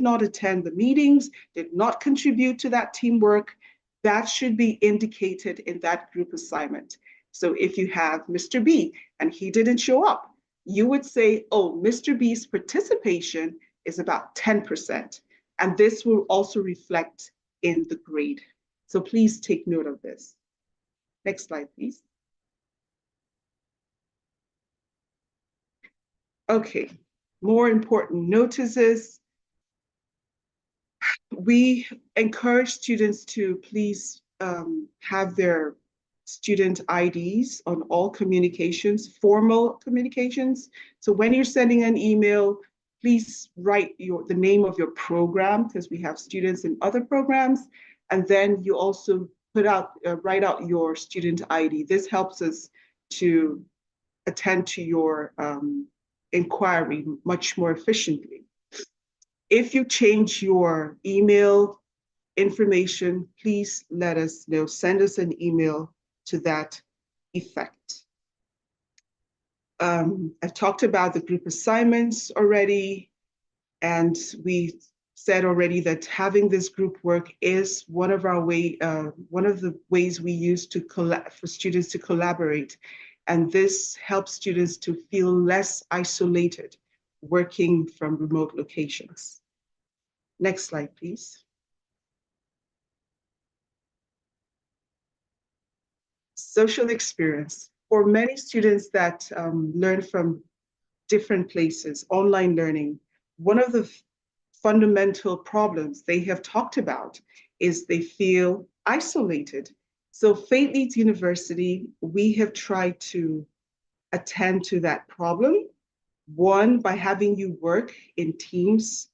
not attend the meetings, did not contribute to that teamwork, that should be indicated in that group assignment. So if you have Mr. B and he didn't show up, you would say, oh, Mr. B's participation is about 10%. And this will also reflect in the grade. So please take note of this. Next slide, please. Okay, more important notices. We encourage students to please have their student IDs on all communications, formal communications. So when you're sending an email, please write the name of your program, because we have students in other programs. And then you also write out your student ID. This helps us to attend to your inquiry much more efficiently. If you change your email information, please let us know. Send us an email to that effect. I've talked about the group assignments already, and we said already that having this group work is one of the ways we use for students to collaborate. And this helps students to feel less isolated working from remote locations. Next slide, please. Social experience. For many students that learn from different places, online learning, one of the fundamental problems they have talked about is they feel isolated. So Fate Leads University, we have tried to attend to that problem. One, by having you work in teams,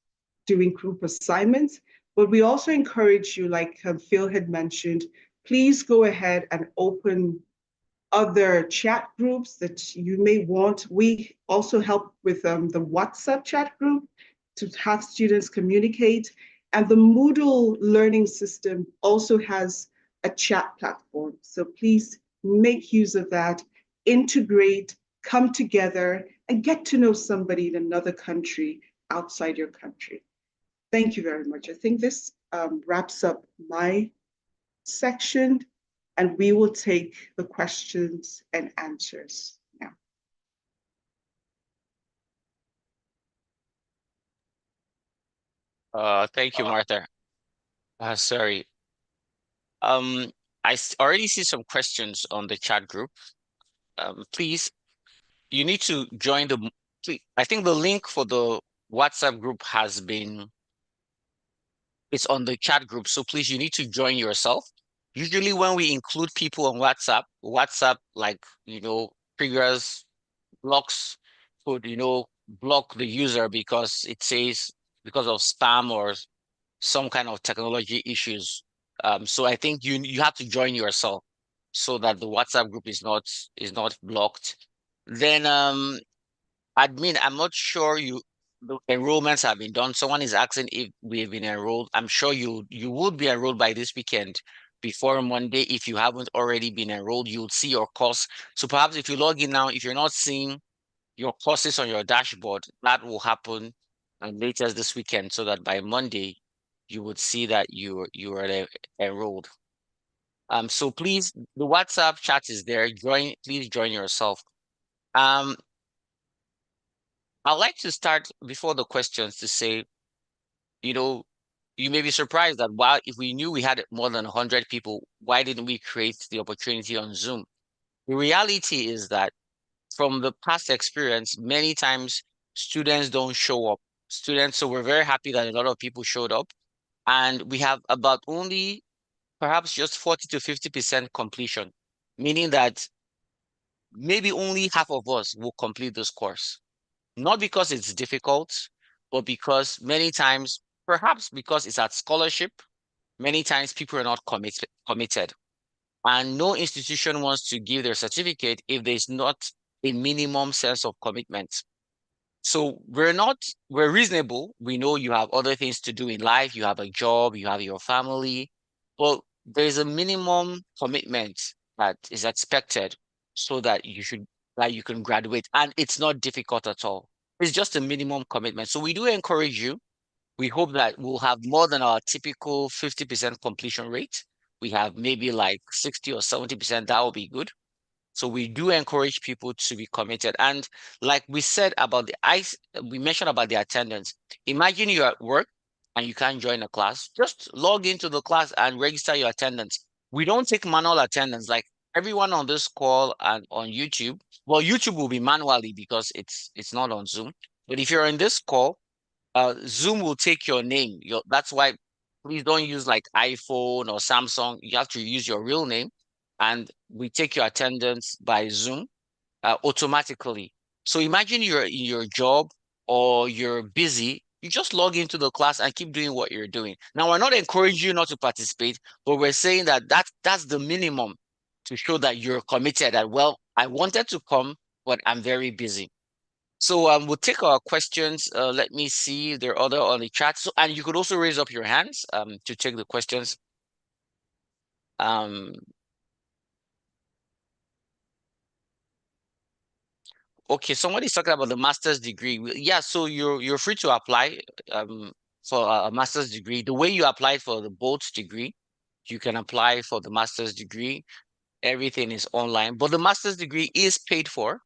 doing group assignments, but we also encourage you, like Phil had mentioned, please go ahead and open other chat groups that you may want. We also help with the WhatsApp chat group to have students communicate. And the Moodle learning system also has a chat platform. So please make use of that, integrate, come together, and get to know somebody in another country outside your country. Thank you very much. I think this wraps up my section, and we will take the questions and answers now. Thank you, Martha. Sorry. Already see some questions on the chat group. Please, you need to join the. I think the link for the WhatsApp group it's on the chat group. So please, you need to join yourself. Usually when we include people on WhatsApp, like, triggers, blocks, could, block the user because it says because of spam or some kind of technology issues. So I think you have to join yourself so that the WhatsApp group is not blocked. Then admin, I'm not sure the enrollments have been done. Someone is asking if we've been enrolled. I'm sure you would be enrolled by this weekend before Monday. If you haven't already been enrolled, you'll see your course. So perhaps if you log in now, if you're not seeing your courses on your dashboard, that will happen later this weekend, so that by Monday you would see that you are enrolled. So please, the WhatsApp chat is there. Please join yourself. I'd like to start before the questions to say, you may be surprised that if we knew we had more than 100 people, why didn't we create the opportunity on Zoom? The reality is that from the past experience, many times students don't show up. So we're very happy that a lot of people showed up, and we have about only perhaps just 40 to 50% completion, meaning that maybe only half of us will complete this course. Not because it's difficult, but because many times, perhaps because it's at scholarship, many times people are not committed. And no institution wants to give their certificate if there's not a minimum sense of commitment. So we're reasonable. We know you have other things to do in life. You have a job, you have your family, but there's a minimum commitment that is expected so that you can graduate. And it's not difficult at all. It's just a minimum commitment. So we do encourage you. We hope that we'll have more than our typical 50% completion rate. We have maybe like 60 or 70%. That will be good. So we do encourage people to be committed. And like we said about we mentioned about the attendance. Imagine you're at work and you can't join a class. Just log into the class and register your attendance. We don't take manual attendance. Like everyone on this call and on YouTube. Well, YouTube will be manually because it's not on Zoom. But if you're in this call, Zoom will take your name. That's why please don't use like iPhone or Samsung. You have to use your real name, and we take your attendance by Zoom automatically. So imagine you're in your job or you're busy. You just log into the class and keep doing what you're doing. Now, we're not encouraging you not to participate, but we're saying that's the minimum to show that you're committed. That, well, I wanted to come, but I'm very busy. So we'll take our questions. Let me see if there are other on the chat. So, and you could also raise up your hands to take the questions. Okay, somebody's talking about the master's degree. Yeah, so you're free to apply for a master's degree. The way you applied for the both degree, you can apply for the master's degree. Everything is online, but the master's degree is paid for.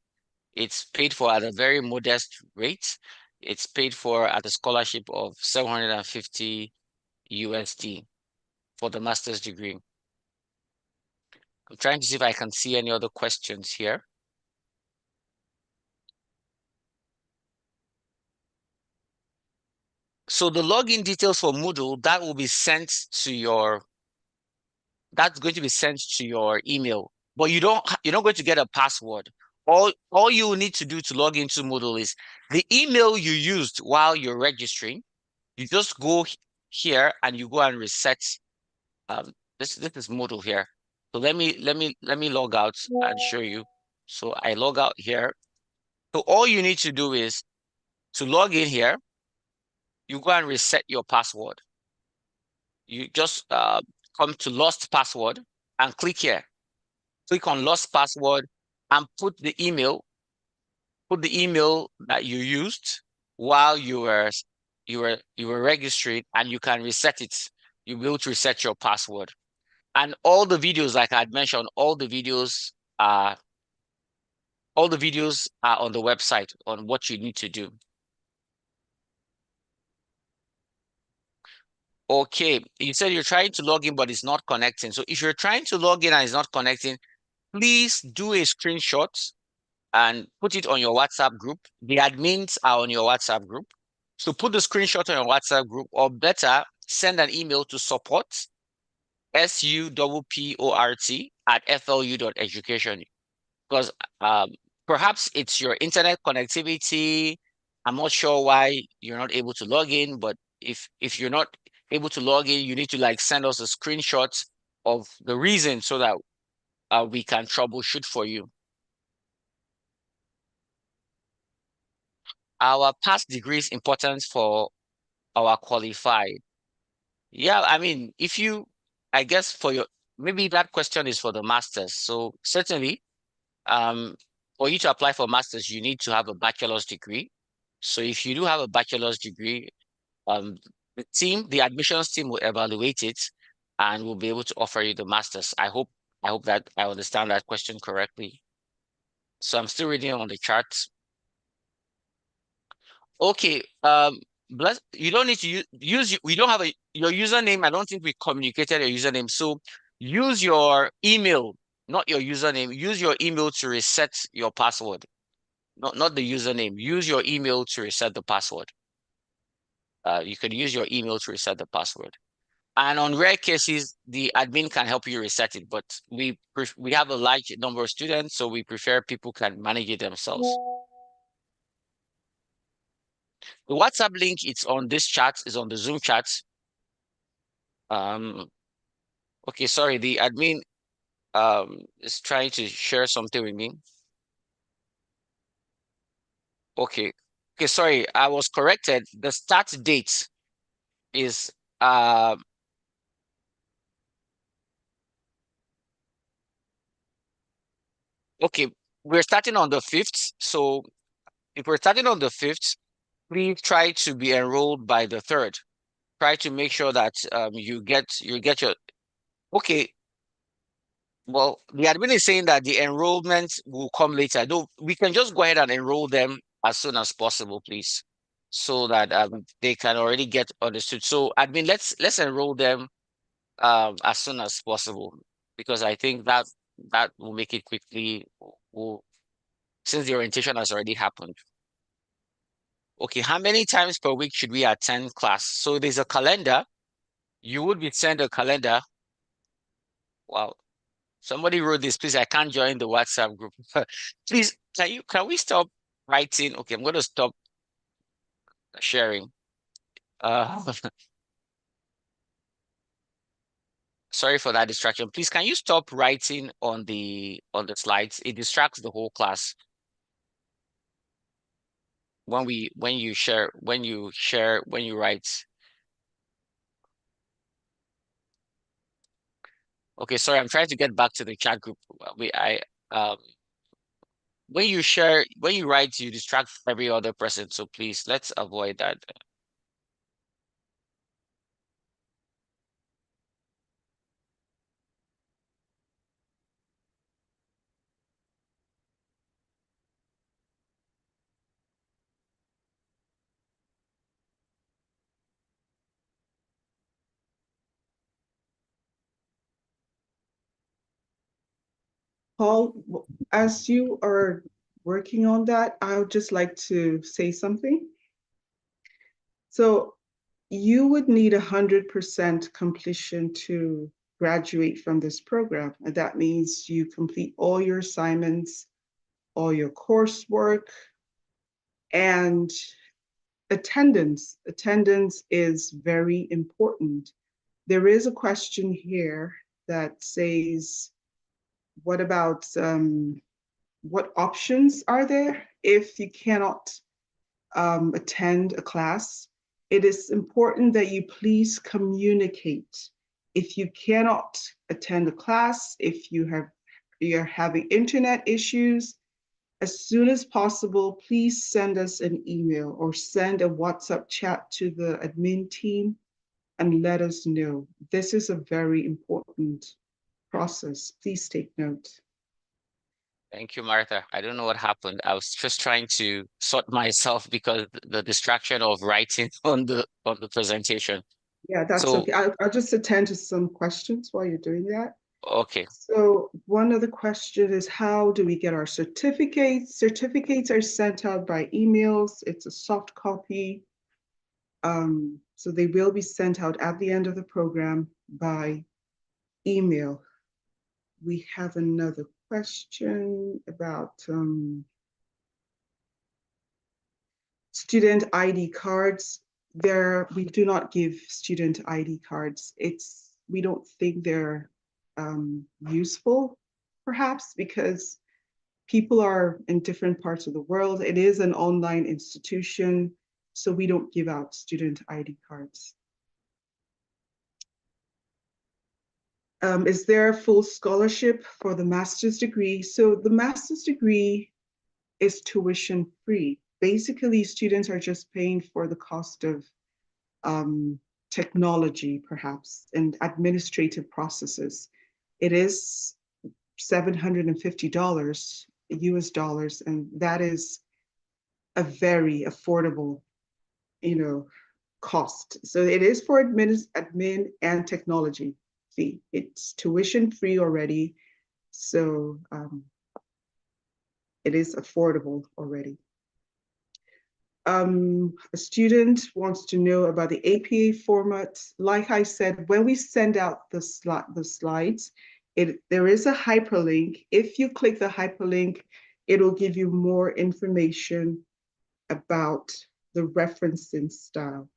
It's paid for at a very modest rate. It's paid for at a scholarship of 750 USD for the master's degree. I'm trying to see if I can see any other questions here. So the login details for Moodle, that's going to be sent to your email, but you're not going to get a password. All you need to do to log into Moodle is the email you used while you're registering. You just go here and you go and reset. This is Moodle here. So let me log out and show you. So I log out here. So all you need to do is to log in here. You go and reset your password. You just come to lost password and click here. Click on lost password and put the email that you used while you were you were registering, and you can reset it. You'll be able to reset your password. And all the videos, like I had mentioned, all the videos are on the website on what you need to do. Okay, you said you're trying to log in, but it's not connecting. So if you're trying to log in and it's not connecting, please do a screenshot and put it on your WhatsApp group. The admins are on your WhatsApp group. So put the screenshot on your WhatsApp group, or better, send an email to support, SUPPORT @FLU.education. Because perhaps it's your internet connectivity. I'm not sure why you're not able to log in, but if you're not able to log in, you need to like send us a screenshot of the reason so that we can troubleshoot for you. Our past degrees important for our qualified. Yeah, I mean, I guess maybe that question is for the masters. So certainly, for you to apply for masters, you need to have a bachelor's degree. So if you do have a bachelor's degree, the admissions team will evaluate it and will be able to offer you the masters. I hope that I understand that question correctly. So I'm still reading on the charts. Okay, you don't need to we don't have your username. I don't think we communicated your username. So use your email, not your username. Use your email to reset your password. Not the username. Use your email to reset the password. You can use your email to reset the password. And on rare cases, the admin can help you reset it, but we have a large number of students, so we prefer people can manage it themselves. The WhatsApp link, it's on this chat, is on the Zoom chat. Okay, sorry, the admin is trying to share something with me. Okay, sorry, I was corrected. The start date is okay, we're starting on the 5th. So if we're starting on the 5th, please try to be enrolled by the 3rd. Try to make sure that you get your okay. Well, the admin is saying that the enrollment will come later. Though we can just go ahead and enroll them as soon as possible, please, so that they can already get understood. So admin, let's enroll them as soon as possible, because I think that will make it quickly. Since the orientation has already happened. Okay, how many times per week should we attend class? So there's a calendar. You would be sent a calendar. Wow. Somebody wrote this, please. I can't join the WhatsApp group. Please, can we stop writing? Okay, I'm going to stop sharing. Sorry for that distraction. Please, can you stop writing on the slides? It distracts the whole class. When you write. Okay, sorry, I'm trying to get back to the chat group. When you write, you distract every other person. So please, let's avoid that. Paul, as you are working on that, I would just like to say something. So you would need 100% completion to graduate from this program. And that means you complete all your assignments, all your coursework, and attendance. Attendance is very important. There is a question here that says, what about what options are there if you cannot attend a class? It is important that you please communicate. If you cannot attend a class, if you're having internet issues, as soon as possible, please send us an email or send a WhatsApp chat to the admin team and let us know. This is a very important process. Please take note. Thank you, Martha. I don't know what happened. I was just trying to sort myself because the distraction of writing on the presentation. Yeah, that's So, okay. I'll just attend to some questions while you're doing that. okay. So one of the questions is, how do we get our certificates? Certificates are sent out by emails. It's a soft copy. So they will be sent out at the end of the program by email. We have another question about student ID cards. We do not give student ID cards. We don't think they're useful, perhaps, because people are in different parts of the world. It is an online institution, so we don't give out student ID cards. Is there a full scholarship for the master's degree? So the master's degree is tuition free. Basically, students are just paying for the cost of technology, perhaps, and administrative processes. It is $750 US dollars, and that is a very affordable, cost. So it is for admin and technology fee. It's tuition free already, so it is affordable already. A student wants to know about the APA format. Like I said, when we send out the slides, there is a hyperlink. If you click the hyperlink, it'll give you more information about the referencing style.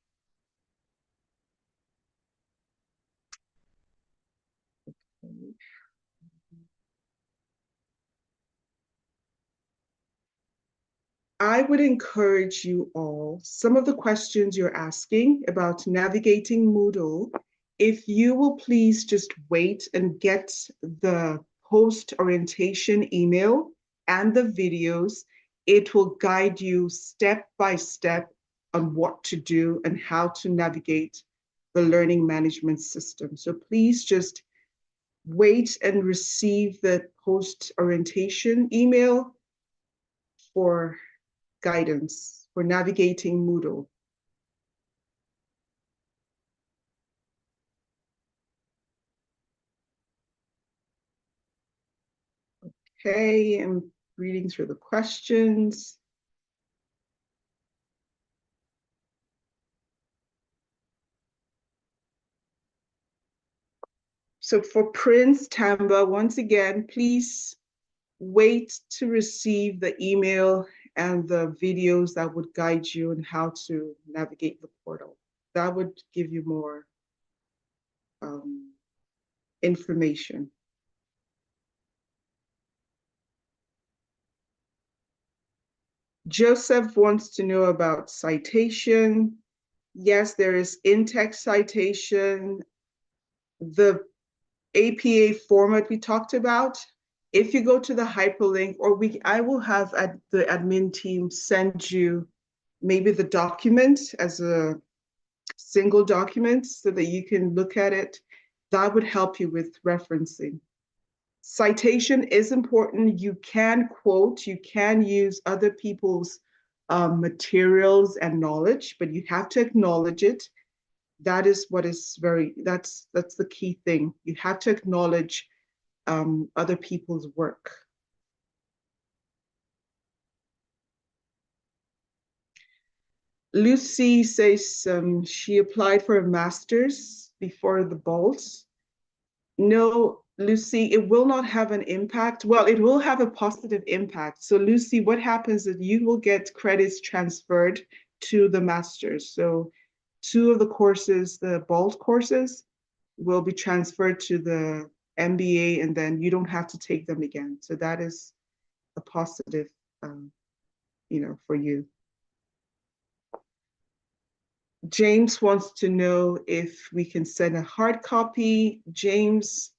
Okay. I would encourage you all, some of the questions you're asking about navigating Moodle, if you will please just wait and get the post orientation email and the videos, it will guide you step by step on what to do and how to navigate the learning management system. So please just wait and receive the post orientation email for guidance for navigating Moodle. Okay, I'm reading through the questions. So for Prince Tamba, once again, please wait to receive the email and the videos that would guide you on how to navigate the portal. That would give you more information. Joseph wants to know about citation. Yes, there is in-text citation. The APA format we talked about, if you go to the hyperlink, or I will have the admin team send you maybe the document as a single document so that you can look at it. That would help you with referencing. Citation is important. You can quote, you can use other people's materials and knowledge, but you have to acknowledge it. That is what is that's the key thing. You have to acknowledge other people's work. Lucy says she applied for a master's before the BOLT. No, Lucy, it will not have an impact. Well, it will have a positive impact. So Lucy, what happens is you will get credits transferred to the master's. So 2 of the courses, the BOLT courses, will be transferred to the MBA, and then you don't have to take them again. So that is a positive, for you. James wants to know if we can send a hard copy. James,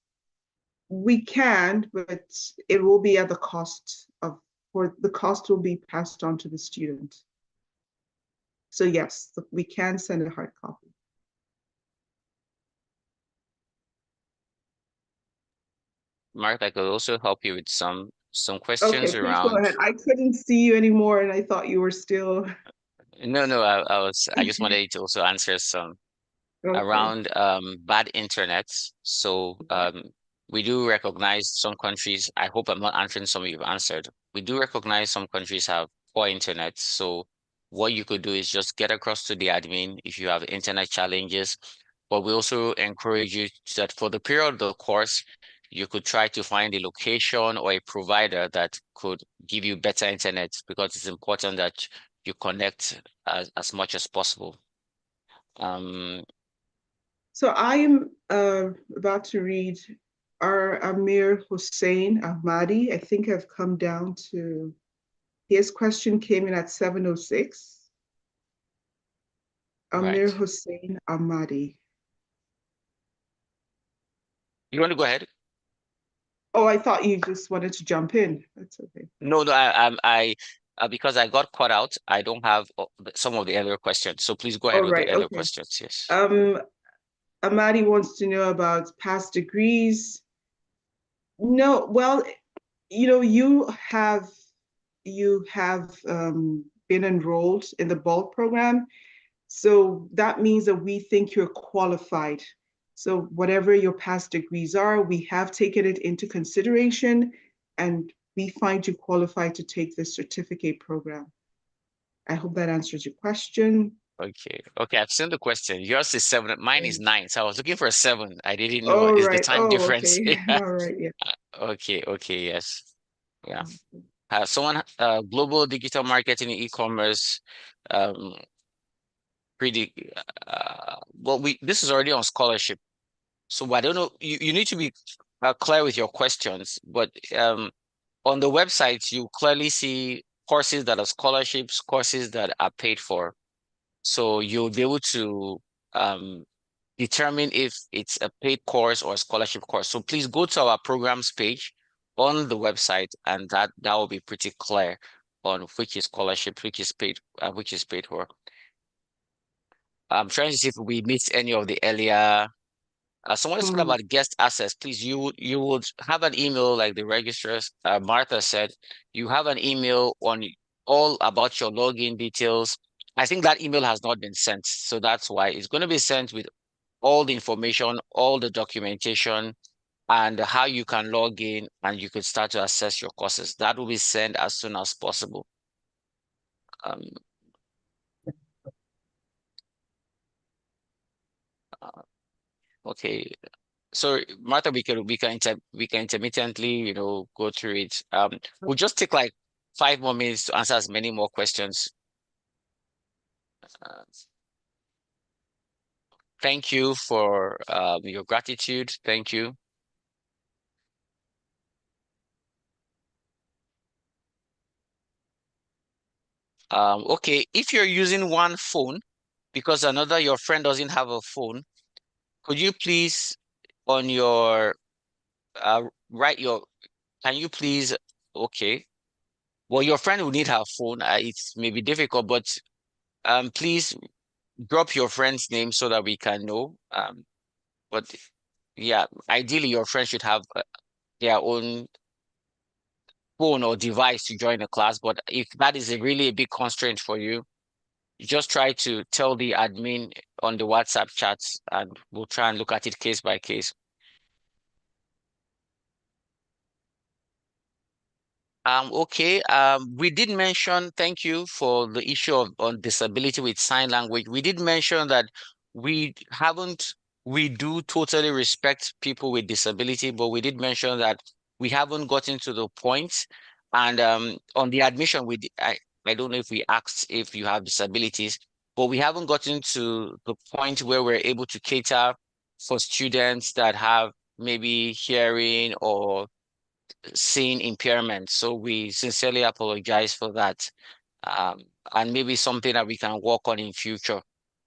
we can, but it will be at the cost of for the cost will be passed on to the student. So yes, we can send a hard copy. Martha, I could also help you with some Okay, questions please go around. ahead. I couldn't see you anymore, and I thought you were still. No, I just wanted you to also answer some Okay. around bad internet. So we do recognize some countries. I hope I'm not answering some you've answered. We do recognize some countries have poor internet. So what you could do is just get across to the admin if you have internet challenges. But we also encourage you that for the period of the course, you could try to find a location or a provider that could give you better internet, because it's important that you connect as much as possible. So I am about to read our Amir Hussein Ahmadi. I think I've come down to, his question came in at 7:06. Amir Right. Hussein Ahmadi. You want to go ahead? Oh, I thought you just wanted to jump in. That's okay. No, because I got caught out, I don't have some of the other questions. So please go ahead All with right, the other okay. questions. Yes. Amadi wants to know about past degrees. No, well, you have been enrolled in the bulk program. So that means that we think you're qualified. So whatever your past degrees are, we have taken it into consideration, and we find you qualified to take the certificate program. I hope that answers your question. Okay. Okay. I've seen the question. Yours is 7. Mine is 9. So I was looking for a 7. I didn't know. Oh, Is the right. time Oh, difference? okay. Yeah. All right. Yeah. Okay. Okay. Yes. Yeah. Someone, global digital marketing and e-commerce, um, pretty, well, this is already on scholarship. So I don't know, you need to be clear with your questions, but on the website, you clearly see courses that are scholarships, courses that are paid for. So you'll be able to determine if it's a paid course or a scholarship course. So please go to our programs page on the website, and that will be pretty clear on which is scholarship, which is paid for. I'm trying to see if we missed any of the earlier. Someone is talking about guest access. Please, you would have an email like the registrars. Martha said, you have an email on all about your login details. I think that email has not been sent, so that's why it's going to be sent with all the information, all the documentation, and how you can log in, and you could start to access your courses. That will be sent as soon as possible. Okay. So Martha, we can intermittently, go through it. We'll just take like 5 more minutes to answer as many more questions. Thank you for your gratitude. Thank you. Okay, if you're using one phone because your friend doesn't have a phone, could you please on your write your can you please okay. Well, your friend will need her phone. It's maybe difficult, but please drop your friend's name so that we can know. But yeah, ideally your friend should have their own phone or device to join the class. But if that is really a big constraint for you, you just try to tell the admin on the WhatsApp chats, and we'll try and look at it case by case. Okay. We did mention, thank you for the issue on disability with sign language. We did mention that we do totally respect people with disability, but we did mention that we haven't gotten to the point. And on the admission, I don't know if we asked if you have disabilities, but we haven't gotten to the point where we're able to cater for students that have maybe hearing or seeing impairment. So we sincerely apologize for that. And maybe something that we can work on in future.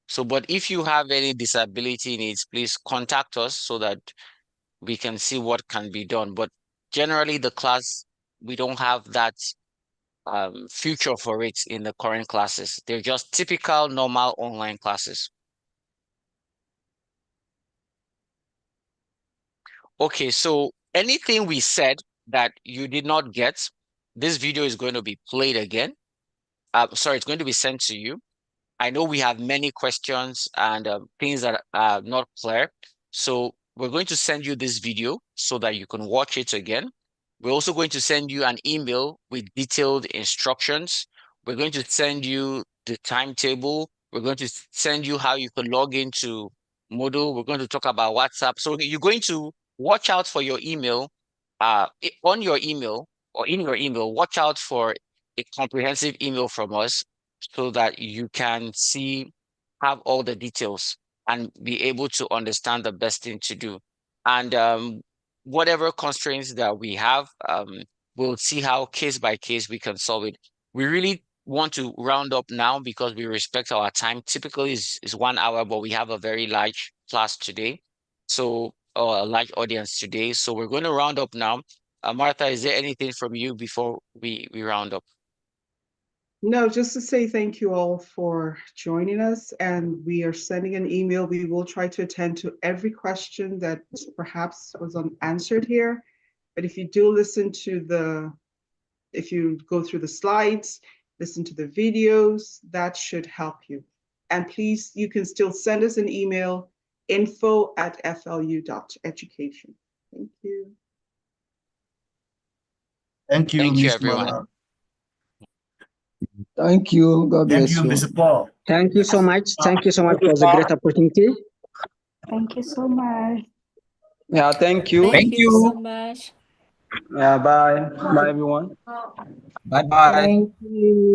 So, but if you have any disability needs, please contact us so that we can see what can be done. But generally the class, we don't have that future for it in the current classes. They're just typical normal online classes. Okay, so anything we said that you did not get, this video is going to be played again. Sorry, it's going to be sent to you. I know we have many questions and things that are not clear. So we're going to send you this video so that you can watch it again. We're also going to send you an email with detailed instructions. We're going to send you the timetable. We're going to send you how you can log into Moodle. We're going to talk about WhatsApp. So you're going to watch out for your email. On your email or in your email, watch out for a comprehensive email from us so that you can have all the details and be able to understand the best thing to do. And whatever constraints that we have, we'll see how case by case we can solve it. We really want to round up now because we respect our time. Typically is 1 hour, but we have a very large class today. So, a large audience today. So we're going to round up now. Martha, is there anything from you before we round up? No, just to say thank you all for joining us, and we are sending an email. We will try to attend to every question that perhaps was unanswered here. But if you do if you go through the slides, listen to the videos, that should help you. And please, you can still send us an email, info@flu.education. Thank you. Thank you, Thank you, Ms. everyone. Mama. Thank you. God Thank bless you, you. Mr. Paul. Thank you so much. Thank you so much for the great opportunity. Thank you so much. Yeah, thank you. Thank you so much. Yeah, bye. Bye, everyone. Bye bye. Thank you.